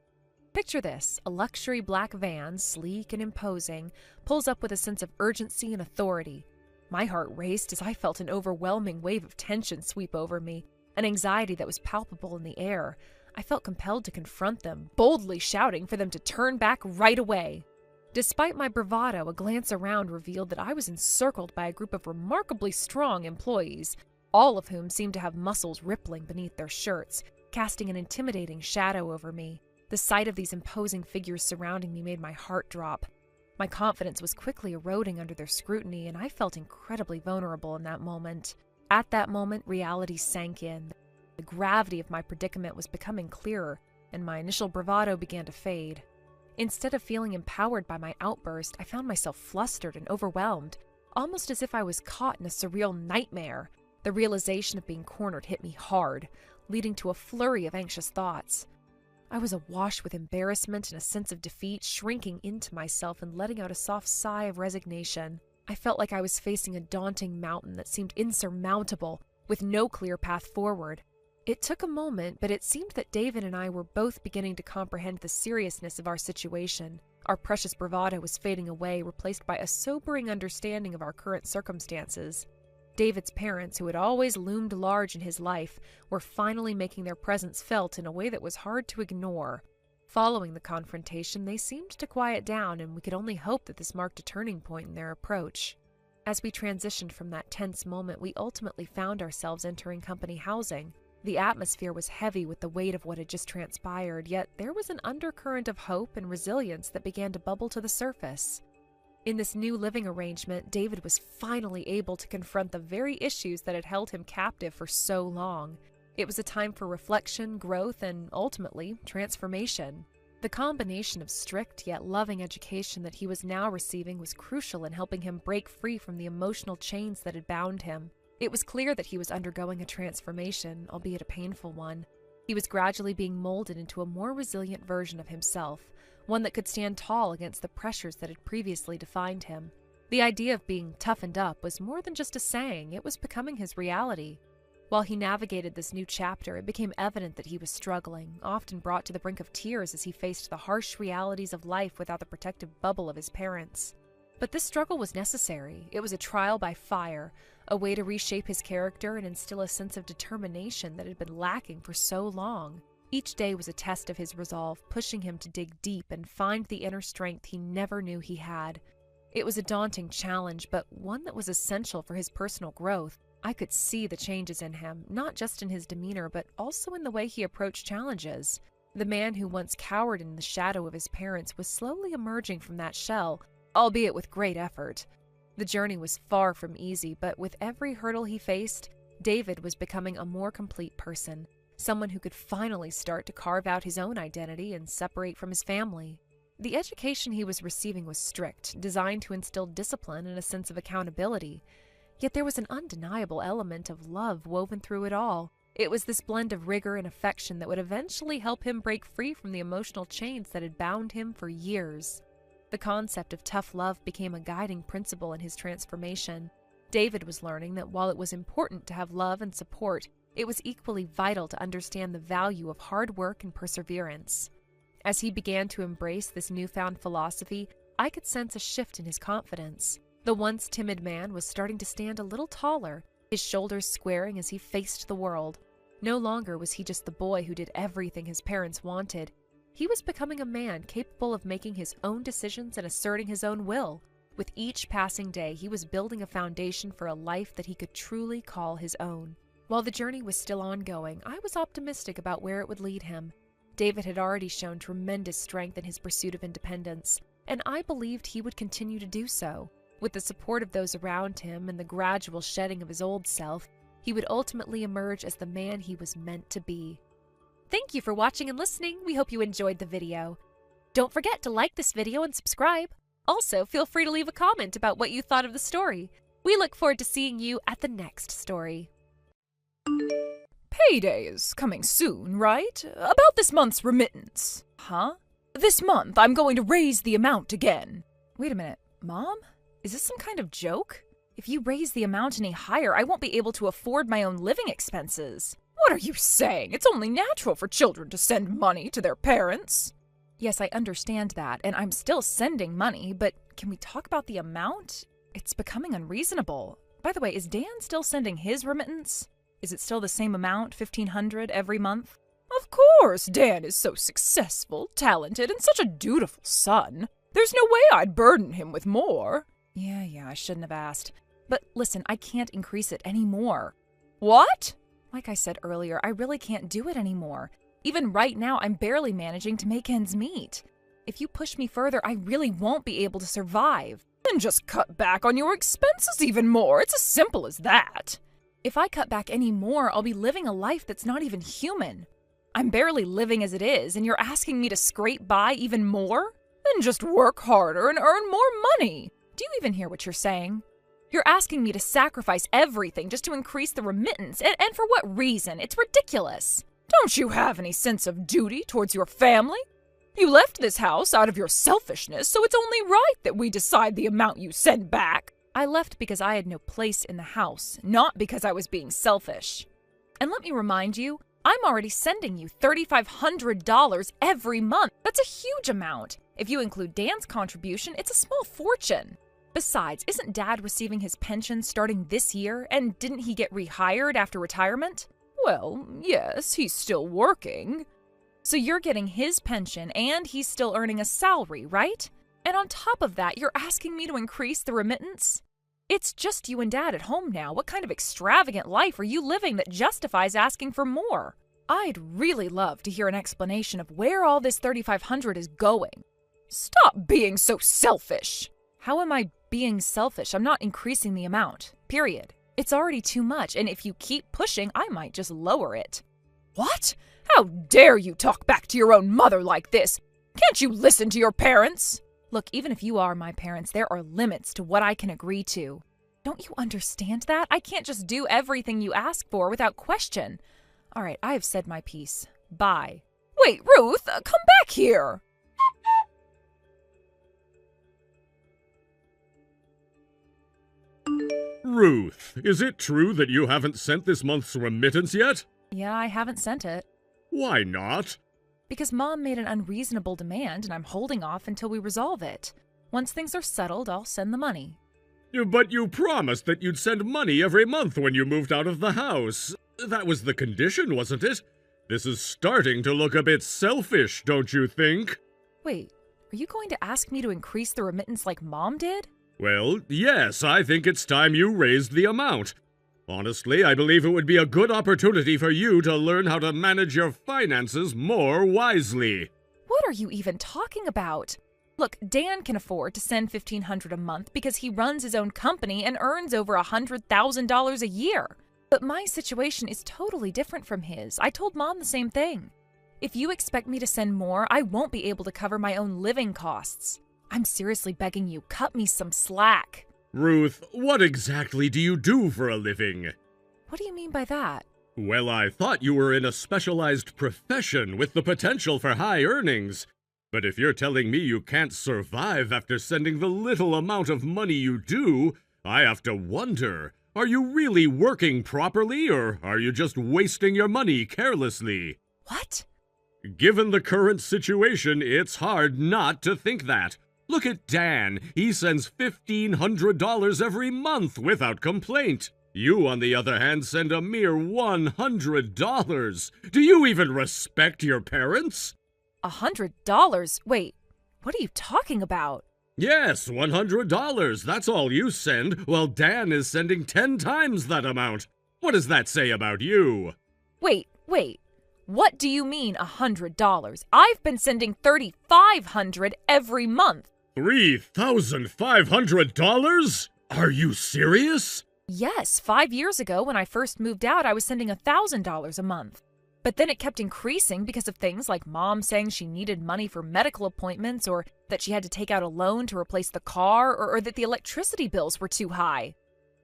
Picture this: a luxury black van, sleek and imposing, pulls up with a sense of urgency and authority. My heart raced as I felt an overwhelming wave of tension sweep over me, an anxiety that was palpable in the air. I felt compelled to confront them, boldly shouting for them to turn back right away. Despite my bravado, a glance around revealed that I was encircled by a group of remarkably strong employees, all of whom seemed to have muscles rippling beneath their shirts, casting an intimidating shadow over me. The sight of these imposing figures surrounding me made my heart drop. My confidence was quickly eroding under their scrutiny, and I felt incredibly vulnerable in that moment. At that moment, reality sank in. The gravity of my predicament was becoming clearer, and my initial bravado began to fade. Instead of feeling empowered by my outburst, I found myself flustered and overwhelmed, almost as if I was caught in a surreal nightmare. The realization of being cornered hit me hard, leading to a flurry of anxious thoughts. I was awash with embarrassment and a sense of defeat, shrinking into myself and letting out a soft sigh of resignation. I felt like I was facing a daunting mountain that seemed insurmountable, with no clear path forward. It took a moment, but it seemed that David and I were both beginning to comprehend the seriousness of our situation. Our precious bravado was fading away, replaced by a sobering understanding of our current circumstances. David's parents, who had always loomed large in his life, were finally making their presence felt in a way that was hard to ignore. Following the confrontation, they seemed to quiet down, and we could only hope that this marked a turning point in their approach. As we transitioned from that tense moment, we ultimately found ourselves entering company housing. The atmosphere was heavy with the weight of what had just transpired, yet there was an undercurrent of hope and resilience that began to bubble to the surface. In this new living arrangement, David was finally able to confront the very issues that had held him captive for so long. It was a time for reflection, growth, and ultimately, transformation. The combination of strict yet loving education that he was now receiving was crucial in helping him break free from the emotional chains that had bound him. It was clear that he was undergoing a transformation, albeit a painful one. He was gradually being molded into a more resilient version of himself, one that could stand tall against the pressures that had previously defined him. The idea of being toughened up was more than just a saying, it was becoming his reality. While he navigated this new chapter, it became evident that he was struggling, often brought to the brink of tears as he faced the harsh realities of life without the protective bubble of his parents. But this struggle was necessary. It was a trial by fire, a way to reshape his character and instill a sense of determination that had been lacking for so long. Each day was a test of his resolve, pushing him to dig deep and find the inner strength he never knew he had. It was a daunting challenge, but one that was essential for his personal growth. I could see the changes in him, not just in his demeanor, but also in the way he approached challenges. The man who once cowered in the shadow of his parents was slowly emerging from that shell, albeit with great effort. The journey was far from easy, but with every hurdle he faced, David was becoming a more complete person. Someone who could finally start to carve out his own identity and separate from his family. The education he was receiving was strict, designed to instill discipline and a sense of accountability. Yet there was an undeniable element of love woven through it all. It was this blend of rigor and affection that would eventually help him break free from the emotional chains that had bound him for years. The concept of tough love became a guiding principle in his transformation. David was learning that while it was important to have love and support, it was equally vital to understand the value of hard work and perseverance. As he began to embrace this newfound philosophy, I could sense a shift in his confidence. The once timid man was starting to stand a little taller, his shoulders squaring as he faced the world. No longer was he just the boy who did everything his parents wanted. He was becoming a man capable of making his own decisions and asserting his own will. With each passing day, he was building a foundation for a life that he could truly call his own. While the journey was still ongoing, I was optimistic about where it would lead him. David had already shown tremendous strength in his pursuit of independence, and I believed he would continue to do so. With the support of those around him and the gradual shedding of his old self, he would ultimately emerge as the man he was meant to be. Thank you for watching and listening. We hope you enjoyed the video. Don't forget to like this video and subscribe. Also, feel free to leave a comment about what you thought of the story. We look forward to seeing you at the next story. Payday is coming soon, right? About this month's remittance. Huh? This month, I'm going to raise the amount again. Wait a minute, Mom? Is this some kind of joke? If you raise the amount any higher, I won't be able to afford my own living expenses. What are you saying? It's only natural for children to send money to their parents. Yes, I understand that, and I'm still sending money, but can we talk about the amount? It's becoming unreasonable. By the way, is Dan still sending his remittance? Is it still the same amount, $1,500 every month? Of course, Dan is so successful, talented, and such a dutiful son. There's no way I'd burden him with more. Yeah, I shouldn't have asked. But listen, I can't increase it anymore. What? Like I said earlier, I really can't do it anymore. Even right now, I'm barely managing to make ends meet. If you push me further, I really won't be able to survive. Then just cut back on your expenses even more. It's as simple as that. If I cut back any more, I'll be living a life that's not even human. I'm barely living as it is, and you're asking me to scrape by even more? Then just work harder and earn more money. Do you even hear what you're saying? You're asking me to sacrifice everything just to increase the remittance, and for what reason? It's ridiculous. Don't you have any sense of duty towards your family? You left this house out of your selfishness, so it's only right that we decide the amount you send back. I left because I had no place in the house, not because I was being selfish. And let me remind you, I'm already sending you $3,500 every month. That's a huge amount. If you include Dan's contribution, it's a small fortune. Besides, isn't Dad receiving his pension starting this year, and didn't he get rehired after retirement? Well, yes, he's still working. So you're getting his pension, and he's still earning a salary, right? And on top of that, you're asking me to increase the remittance? It's just you and Dad at home now. What kind of extravagant life are you living that justifies asking for more? I'd really love to hear an explanation of where all this $3,500 is going. Stop being so selfish! How am I being selfish? I'm not increasing the amount. Period. It's already too much, and if you keep pushing, I might just lower it. What? How dare you talk back to your own mother like this? Can't you listen to your parents? Look, even if you are my parents, there are limits to what I can agree to. Don't you understand that? I can't just do everything you ask for without question. All right, I have said my piece. Bye. Wait, Ruth, come back here. Ruth, is it true that you haven't sent this month's remittance yet? Yeah, I haven't sent it. Why not? Because Mom made an unreasonable demand, and I'm holding off until we resolve it. Once things are settled, I'll send the money. But you promised that you'd send money every month when you moved out of the house. That was the condition, wasn't it? This is starting to look a bit selfish, don't you think? Wait, are you going to ask me to increase the remittance like Mom did? Well, yes, I think it's time you raised the amount. Honestly, I believe it would be a good opportunity for you to learn how to manage your finances more wisely. What are you even talking about? Look, Dan can afford to send $1,500 a month because he runs his own company and earns over $100,000 a year. But my situation is totally different from his. I told Mom the same thing. If you expect me to send more, I won't be able to cover my own living costs. I'm seriously begging you, cut me some slack. Ruth, what exactly do you do for a living? What do you mean by that? Well, I thought you were in a specialized profession with the potential for high earnings. But if you're telling me you can't survive after sending the little amount of money you do, I have to wonder, are you really working properly, or are you just wasting your money carelessly? What? Given the current situation, it's hard not to think that. Look at Dan. He sends $1,500 every month without complaint. You, on the other hand, send a mere $100. Do you even respect your parents? $100? Wait, what are you talking about? Yes, $100. That's all you send, while Dan is sending 10 times that amount. What does that say about you? Wait. What do you mean $100? I've been sending $3,500 every month. $3,500? Are you serious? Yes, 5 years ago when I first moved out, I was sending $1,000 a month. But then it kept increasing because of things like Mom saying she needed money for medical appointments, or that she had to take out a loan to replace the car, or that the electricity bills were too high.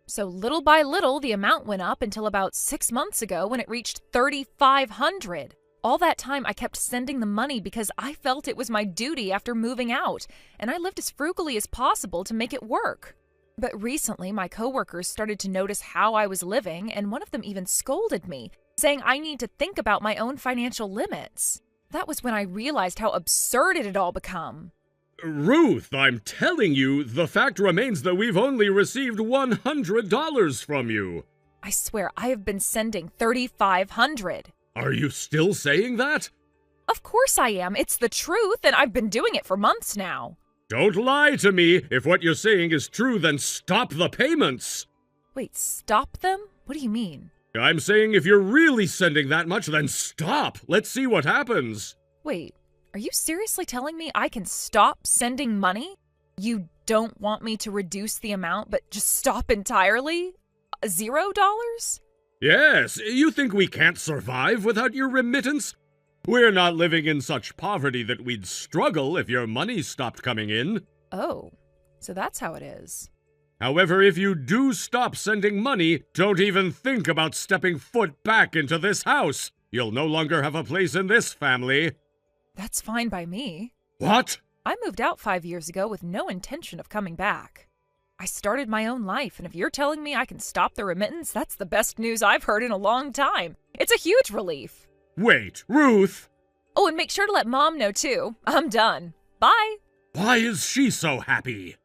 So little by little, the amount went up until about 6 months ago when it reached $3,500. All that time, I kept sending the money because I felt it was my duty after moving out, and I lived as frugally as possible to make it work. But recently, my coworkers started to notice how I was living, and one of them even scolded me, saying I need to think about my own financial limits. That was when I realized how absurd it had all become. Ruth, I'm telling you, the fact remains that we've only received $100 from you. I swear, I have been sending $3,500. Are you still saying that? Of course I am. It's the truth, and I've been doing it for months now. Don't lie to me. If what you're saying is true, then stop the payments. Wait, stop them? What do you mean? I'm saying if you're really sending that much, then stop. Let's see what happens. Wait, are you seriously telling me I can stop sending money? You don't want me to reduce the amount, but just stop entirely? $0? Yes, you think we can't survive without your remittance? We're not living in such poverty that we'd struggle if your money stopped coming in. Oh, so that's how it is. However, if you do stop sending money, don't even think about stepping foot back into this house. You'll no longer have a place in this family. That's fine by me. What? I moved out 5 years ago with no intention of coming back. I started my own life, and if you're telling me I can stop the remittance, that's the best news I've heard in a long time. It's a huge relief. Wait, Ruth! Oh, and make sure to let Mom know, too. I'm done. Bye! Why is she so happy?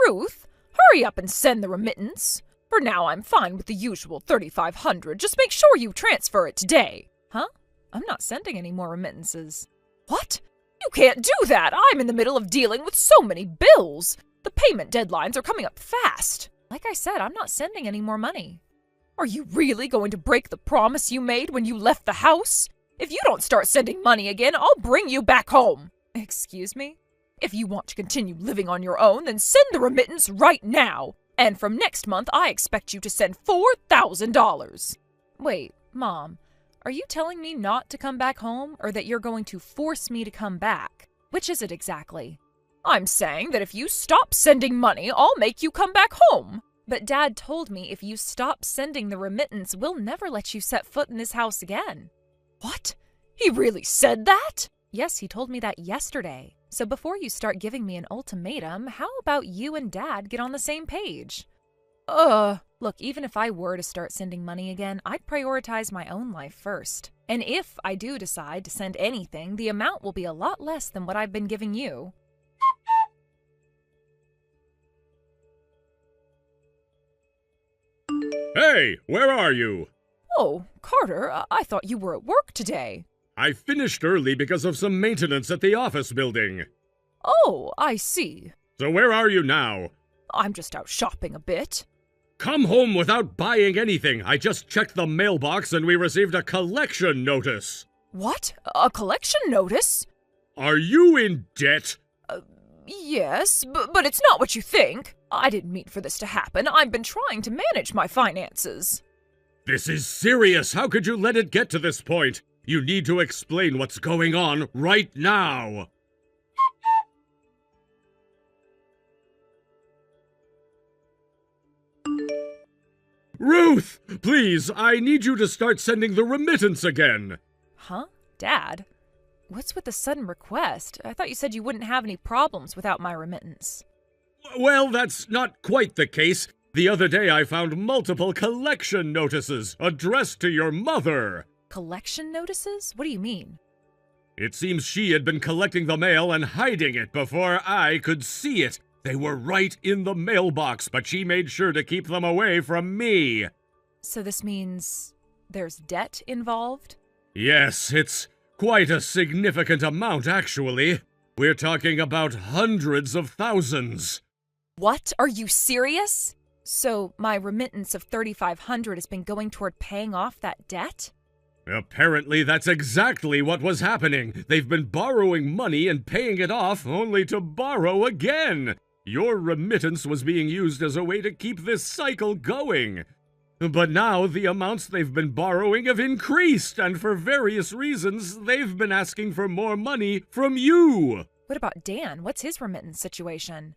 Ruth, hurry up and send the remittance. For now, I'm fine with the usual $3,500. Just make sure you transfer it today. Huh? I'm not sending any more remittances. What? You can't do that. I'm in the middle of dealing with so many bills. The payment deadlines are coming up fast. Like I said, I'm not sending any more money. Are you really going to break the promise you made when you left the house? If you don't start sending money again, I'll bring you back home. Excuse me? If you want to continue living on your own, then send the remittance right now. And from next month, I expect you to send $4,000. Wait, Mom, are you telling me not to come back home, or that you're going to force me to come back? Which is it exactly? I'm saying that if you stop sending money, I'll make you come back home. But Dad told me if you stop sending the remittance, we'll never let you set foot in this house again. What? He really said that? Yes, he told me that yesterday. So before you start giving me an ultimatum, how about you and Dad get on the same page? Look, even if I were to start sending money again, I'd prioritize my own life first. And if I do decide to send anything, the amount will be a lot less than what I've been giving you. Hey, where are you? Oh, Carter, I thought you were at work today. I finished early because of some maintenance at the office building. Oh, I see. So where are you now? I'm just out shopping a bit. Come home without buying anything. I just checked the mailbox and we received a collection notice. What? A collection notice? Are you in debt? Yes, but it's not what you think. I didn't mean for this to happen. I've been trying to manage my finances. This is serious. How could you let it get to this point? You need to explain what's going on right now. Ruth, please, I need you to start sending the remittance again. Huh? Dad? What's with the sudden request? I thought you said you wouldn't have any problems without my remittance. Well, that's not quite the case. The other day I found multiple collection notices addressed to your mother. Collection notices? What do you mean? It seems she had been collecting the mail and hiding it before I could see it. They were right in the mailbox, but she made sure to keep them away from me. So this means there's debt involved? Yes, it's quite a significant amount, actually. We're talking about hundreds of thousands. What? Are you serious? So my remittance of $3,500 has been going toward paying off that debt? Apparently that's exactly what was happening. They've been borrowing money and paying it off only to borrow again. Your remittance was being used as a way to keep this cycle going. But now the amounts they've been borrowing have increased, and for various reasons, they've been asking for more money from you. What about Dan? What's his remittance situation?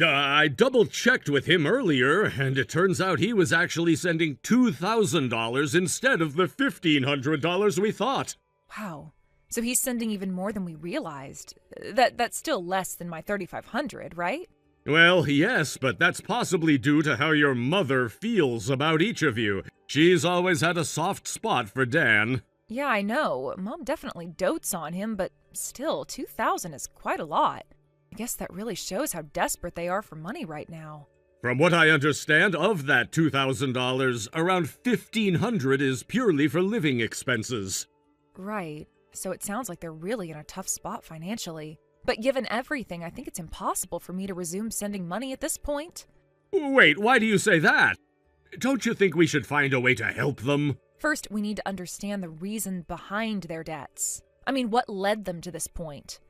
I double-checked with him earlier, and it turns out he was actually sending $2,000 instead of the $1,500 we thought. Wow. So he's sending even more than we realized. That's still less than my $3,500, right? Well, yes, but that's possibly due to how your mother feels about each of you. She's always had a soft spot for Dan. Yeah, I know. Mom definitely dotes on him, but still, $2,000 is quite a lot. I guess that really shows how desperate they are for money right now. From what I understand, of that $2,000, around $1,500 is purely for living expenses. Right. So it sounds like they're really in a tough spot financially. But given everything, I think it's impossible for me to resume sending money at this point. Wait, why do you say that? Don't you think we should find a way to help them? First, we need to understand the reason behind their debts. I mean, what led them to this point?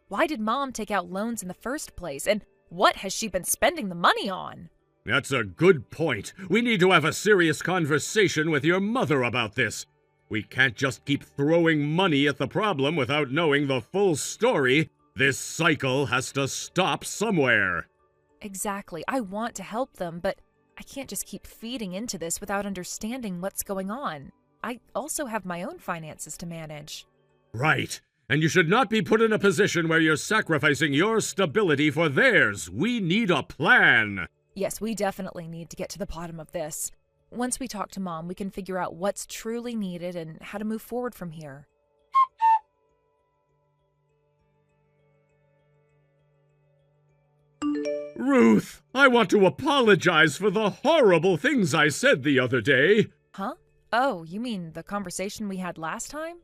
Why did Mom take out loans in the first place? And what has she been spending the money on? That's a good point. We need to have a serious conversation with your mother about this. We can't just keep throwing money at the problem without knowing the full story. This cycle has to stop somewhere. Exactly. I want to help them, but I can't just keep feeding into this without understanding what's going on. I also have my own finances to manage. Right. And you should not be put in a position where you're sacrificing your stability for theirs. We need a plan. Yes, we definitely need to get to the bottom of this. Once we talk to Mom, we can figure out what's truly needed and how to move forward from here. Ruth, I want to apologize for the horrible things I said the other day. Huh? Oh, you mean the conversation we had last time?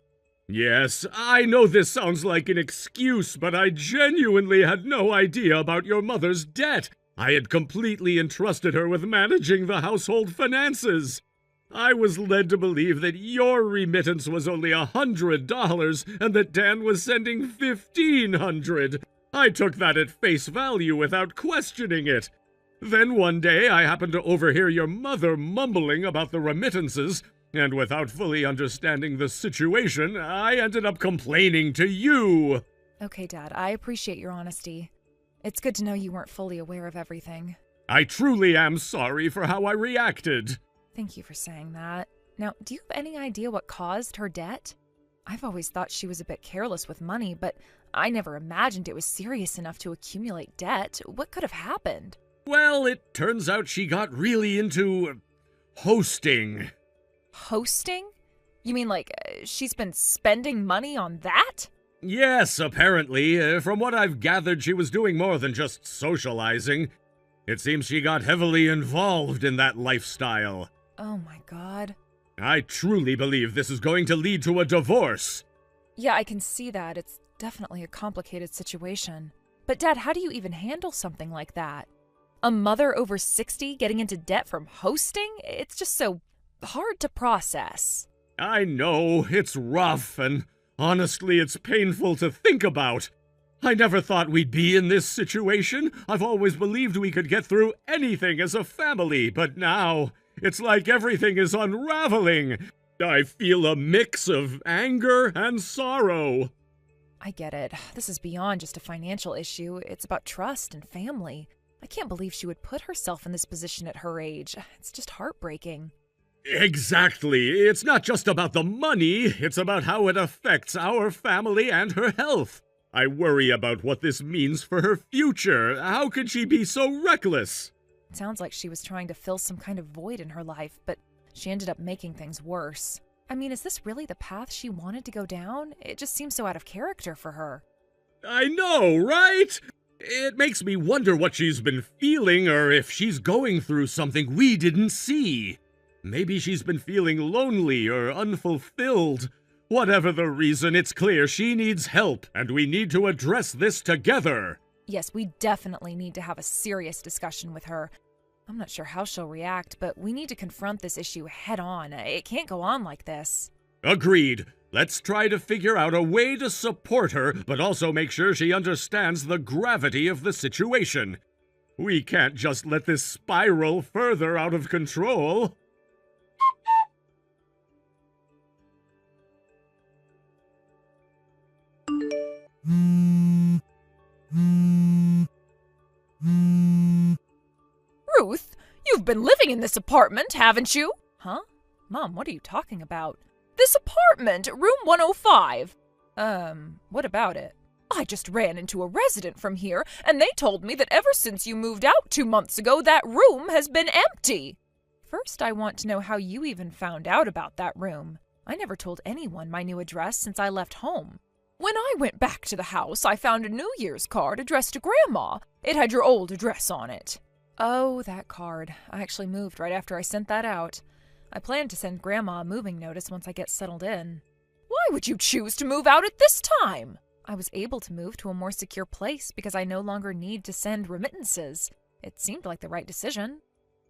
Yes, I know this sounds like an excuse, but I genuinely had no idea about your mother's debt. I had completely entrusted her with managing the household finances. I was led to believe that your remittance was only $100 and that Dan was sending $1,500. I took that at face value without questioning it. Then one day I happened to overhear your mother mumbling about the remittances, and without fully understanding the situation, I ended up complaining to you. Okay, Dad, I appreciate your honesty. It's good to know you weren't fully aware of everything. I truly am sorry for how I reacted. Thank you for saying that. Now, do you have any idea what caused her debt? I've always thought she was a bit careless with money, but I never imagined it was serious enough to accumulate debt. What could have happened? Well, it turns out she got really into hosting. Hosting? You mean like she's been spending money on that? Yes, apparently. From what I've gathered, she was doing more than just socializing. It seems she got heavily involved in that lifestyle. Oh my God. I truly believe this is going to lead to a divorce. Yeah, I can see that. It's definitely a complicated situation. But Dad, how do you even handle something like that? A mother over 60 getting into debt from hosting? It's just so hard to process. I know, it's rough, and honestly, it's painful to think about. I never thought we'd be in this situation. I've always believed we could get through anything as a family, but now it's like everything is unraveling. I feel a mix of anger and sorrow. I get it. This is beyond just a financial issue. It's about trust and family. I can't believe she would put herself in this position at her age. It's just heartbreaking. Exactly. It's not just about the money, it's about how it affects our family and her health. I worry about what this means for her future. How could she be so reckless? It sounds like she was trying to fill some kind of void in her life, but she ended up making things worse. I mean, is this really the path she wanted to go down? It just seems so out of character for her. I know, right? It makes me wonder what she's been feeling or if she's going through something we didn't see. Maybe she's been feeling lonely or unfulfilled. Whatever the reason, it's clear she needs help, and we need to address this together. Yes, we definitely need to have a serious discussion with her. I'm not sure how she'll react, but we need to confront this issue head on. It can't go on like this. Agreed. Let's try to figure out a way to support her, but also make sure she understands the gravity of the situation. We can't just let this spiral further out of control. Ruth, you've been living in this apartment, haven't you? Huh? Mom, what are you talking about? This apartment, room 105. What about it? I just ran into a resident from here, and they told me that ever since you moved out 2 months ago, that room has been empty. First, I want to know how you even found out about that room. I never told anyone my new address since I left home. When I went back to the house, I found a New Year's card addressed to Grandma. It had your old address on it. Oh, that card. I actually moved right after I sent that out. I plan to send Grandma a moving notice once I get settled in. Why would you choose to move out at this time? I was able to move to a more secure place because I no longer need to send remittances. It seemed like the right decision.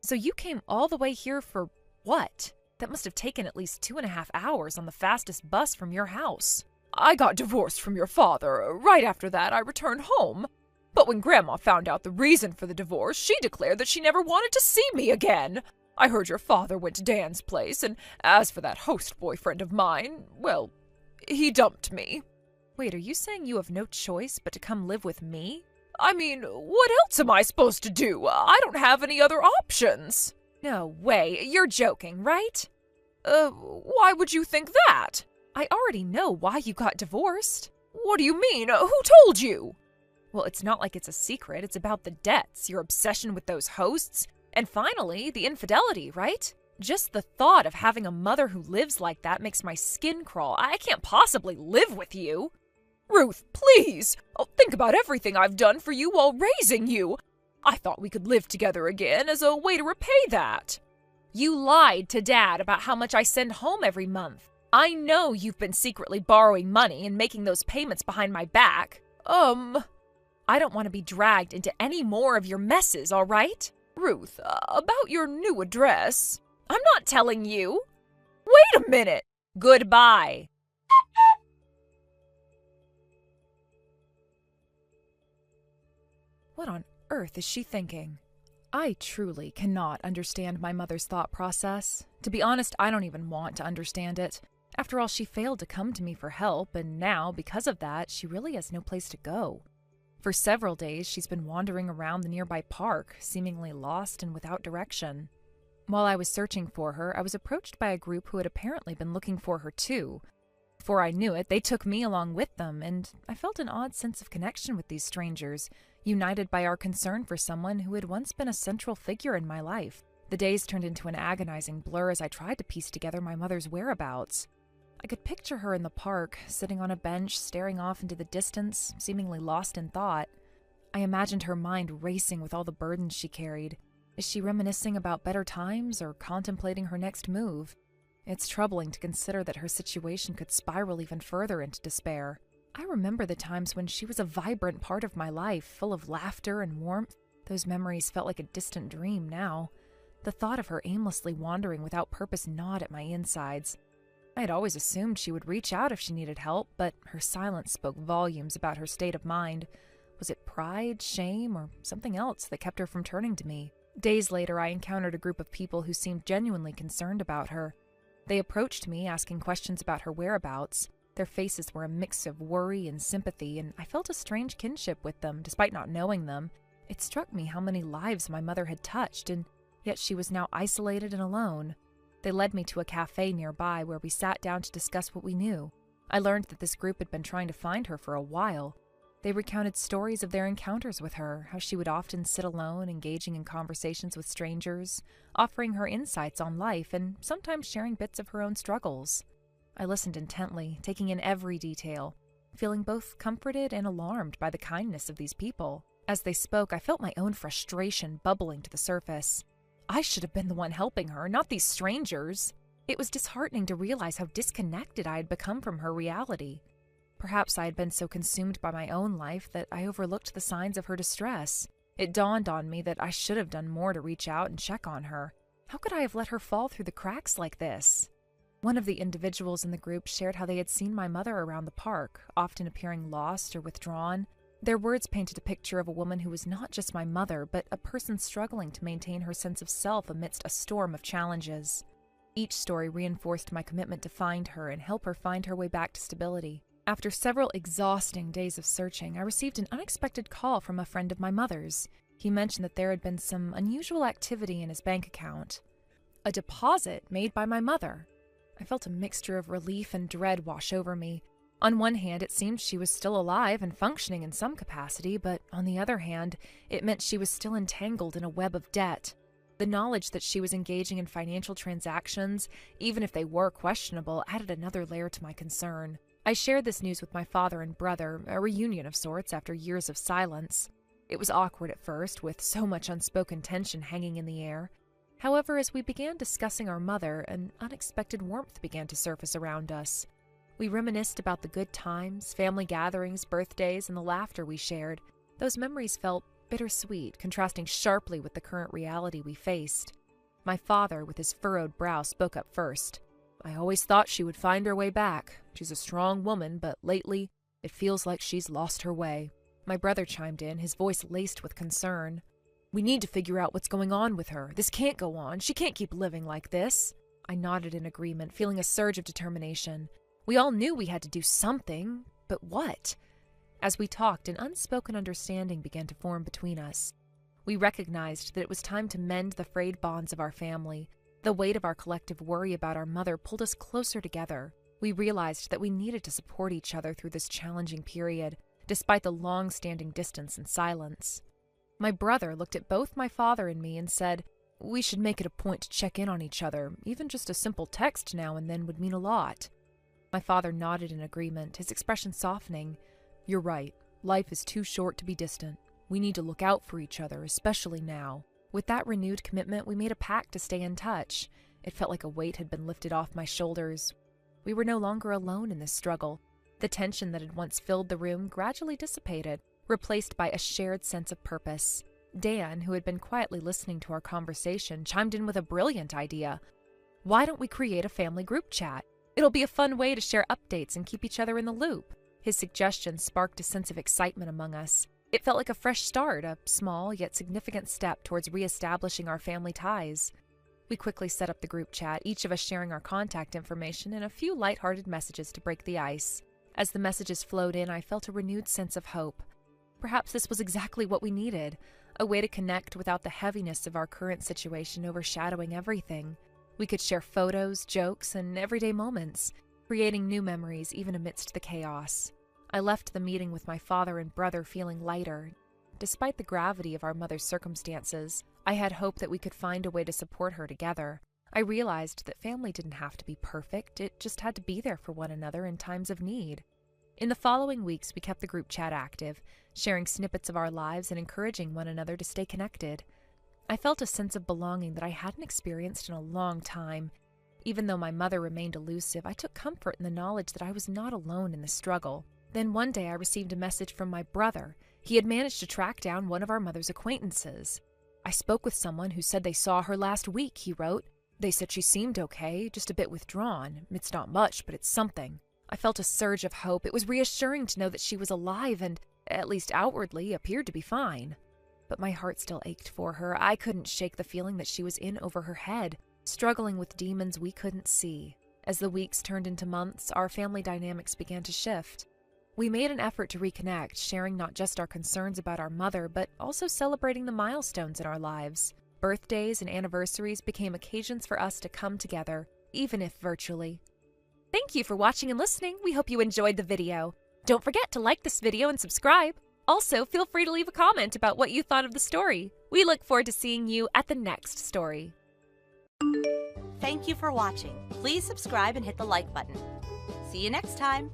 So you came all the way here for what? That must have taken at least 2.5 hours on the fastest bus from your house. I got divorced from your father. Right after that, I returned home. But when Grandma found out the reason for the divorce, she declared that she never wanted to see me again. I heard your father went to Dan's place, and as for that host boyfriend of mine, well, he dumped me. Wait, are you saying you have no choice but to come live with me? I mean, what else am I supposed to do? I don't have any other options. No way, you're joking, right? Why would you think that? I already know why you got divorced. What do you mean? Who told you? Well, it's not like it's a secret. It's about the debts, your obsession with those hosts, and finally, the infidelity, right? Just the thought of having a mother who lives like that makes my skin crawl. I can't possibly live with you. Ruth, please! Think about everything I've done for you while raising you. I thought we could live together again as a way to repay that. You lied to Dad about how much I send home every month. I know you've been secretly borrowing money and making those payments behind my back. I don't want to be dragged into any more of your messes, all right? Ruth, about your new address. I'm not telling you. Wait a minute. Goodbye. What on earth is she thinking? I truly cannot understand my mother's thought process. To be honest, I don't even want to understand it. After all, she failed to come to me for help, and now, because of that, she really has no place to go. For several days, she's been wandering around the nearby park, seemingly lost and without direction. While I was searching for her, I was approached by a group who had apparently been looking for her too. Before I knew it, they took me along with them, and I felt an odd sense of connection with these strangers, united by our concern for someone who had once been a central figure in my life. The days turned into an agonizing blur as I tried to piece together my mother's whereabouts. I could picture her in the park, sitting on a bench, staring off into the distance, seemingly lost in thought. I imagined her mind racing with all the burdens she carried. Is she reminiscing about better times or contemplating her next move? It's troubling to consider that her situation could spiral even further into despair. I remember the times when she was a vibrant part of my life, full of laughter and warmth. Those memories felt like a distant dream now. The thought of her aimlessly wandering without purpose gnawed at my insides. I had always assumed she would reach out if she needed help, but her silence spoke volumes about her state of mind. Was it pride, shame, or something else that kept her from turning to me? Days later, I encountered a group of people who seemed genuinely concerned about her. They approached me, asking questions about her whereabouts. Their faces were a mix of worry and sympathy, and I felt a strange kinship with them, despite not knowing them. It struck me how many lives my mother had touched, and yet she was now isolated and alone. They led me to a cafe nearby where we sat down to discuss what we knew. I learned that this group had been trying to find her for a while. They recounted stories of their encounters with her, how she would often sit alone, engaging in conversations with strangers, offering her insights on life, and sometimes sharing bits of her own struggles. I listened intently, taking in every detail, feeling both comforted and alarmed by the kindness of these people. As they spoke, I felt my own frustration bubbling to the surface. I should have been the one helping her, not these strangers. It was disheartening to realize how disconnected I had become from her reality. Perhaps I had been so consumed by my own life that I overlooked the signs of her distress. It dawned on me that I should have done more to reach out and check on her. How could I have let her fall through the cracks like this? One of the individuals in the group shared how they had seen my mother around the park, often appearing lost or withdrawn. Their words painted a picture of a woman who was not just my mother, but a person struggling to maintain her sense of self amidst a storm of challenges. Each story reinforced my commitment to find her and help her find her way back to stability. After several exhausting days of searching, I received an unexpected call from a friend of my mother's. He mentioned that there had been some unusual activity in his bank account. A deposit made by my mother. I felt a mixture of relief and dread wash over me. On one hand, it seemed she was still alive and functioning in some capacity, but on the other hand, it meant she was still entangled in a web of debt. The knowledge that she was engaging in financial transactions, even if they were questionable, added another layer to my concern. I shared this news with my father and brother, a reunion of sorts after years of silence. It was awkward at first, with so much unspoken tension hanging in the air. However, as we began discussing our mother, an unexpected warmth began to surface around us. We reminisced about the good times, family gatherings, birthdays, and the laughter we shared. Those memories felt bittersweet, contrasting sharply with the current reality we faced. My father, with his furrowed brow, spoke up first. I always thought she would find her way back. She's a strong woman, but lately, it feels like she's lost her way. My brother chimed in, his voice laced with concern. We need to figure out what's going on with her. This can't go on. She can't keep living like this. I nodded in agreement, feeling a surge of determination. We all knew we had to do something, but what? As we talked, an unspoken understanding began to form between us. We recognized that it was time to mend the frayed bonds of our family. The weight of our collective worry about our mother pulled us closer together. We realized that we needed to support each other through this challenging period, despite the long-standing distance and silence. My brother looked at both my father and me and said, "We should make it a point to check in on each other. Even just a simple text now and then would mean a lot." My father nodded in agreement, his expression softening. "You're right. Life is too short to be distant. We need to look out for each other, especially now." With that renewed commitment, we made a pact to stay in touch. It felt like a weight had been lifted off my shoulders. We were no longer alone in this struggle. The tension that had once filled the room gradually dissipated, replaced by a shared sense of purpose. Dan, who had been quietly listening to our conversation, chimed in with a brilliant idea. "Why don't we create a family group chat? It'll be a fun way to share updates and keep each other in the loop." His suggestion sparked a sense of excitement among us. It felt like a fresh start, a small yet significant step towards reestablishing our family ties. We quickly set up the group chat, each of us sharing our contact information and a few lighthearted messages to break the ice. As the messages flowed in, I felt a renewed sense of hope. Perhaps this was exactly what we needed, a way to connect without the heaviness of our current situation overshadowing everything. We could share photos, jokes, and everyday moments, creating new memories even amidst the chaos. I left the meeting with my father and brother feeling lighter. Despite the gravity of our mother's circumstances, I had hope that we could find a way to support her together. I realized that family didn't have to be perfect, it just had to be there for one another in times of need. In the following weeks, we kept the group chat active, sharing snippets of our lives and encouraging one another to stay connected. I felt a sense of belonging that I hadn't experienced in a long time. Even though my mother remained elusive, I took comfort in the knowledge that I was not alone in the struggle. Then one day I received a message from my brother. He had managed to track down one of our mother's acquaintances. "I spoke with someone who said they saw her last week," he wrote. They said she seemed okay, just a bit withdrawn. It's not much, but it's something. I felt a surge of hope. It was reassuring to know that she was alive and, at least outwardly, appeared to be fine. But my heart still ached for her. I couldn't shake the feeling that she was in over her head, struggling with demons we couldn't see. As the weeks turned into months, our family dynamics began to shift. We made an effort to reconnect, sharing not just our concerns about our mother, but also celebrating the milestones in our lives. Birthdays and anniversaries became occasions for us to come together, even if virtually. Thank you for watching and listening. We hope you enjoyed the video. Don't forget to like this video and subscribe. Also, feel free to leave a comment about what you thought of the story. We look forward to seeing you at the next story. Thank you for watching. Please subscribe and hit the like button. See you next time.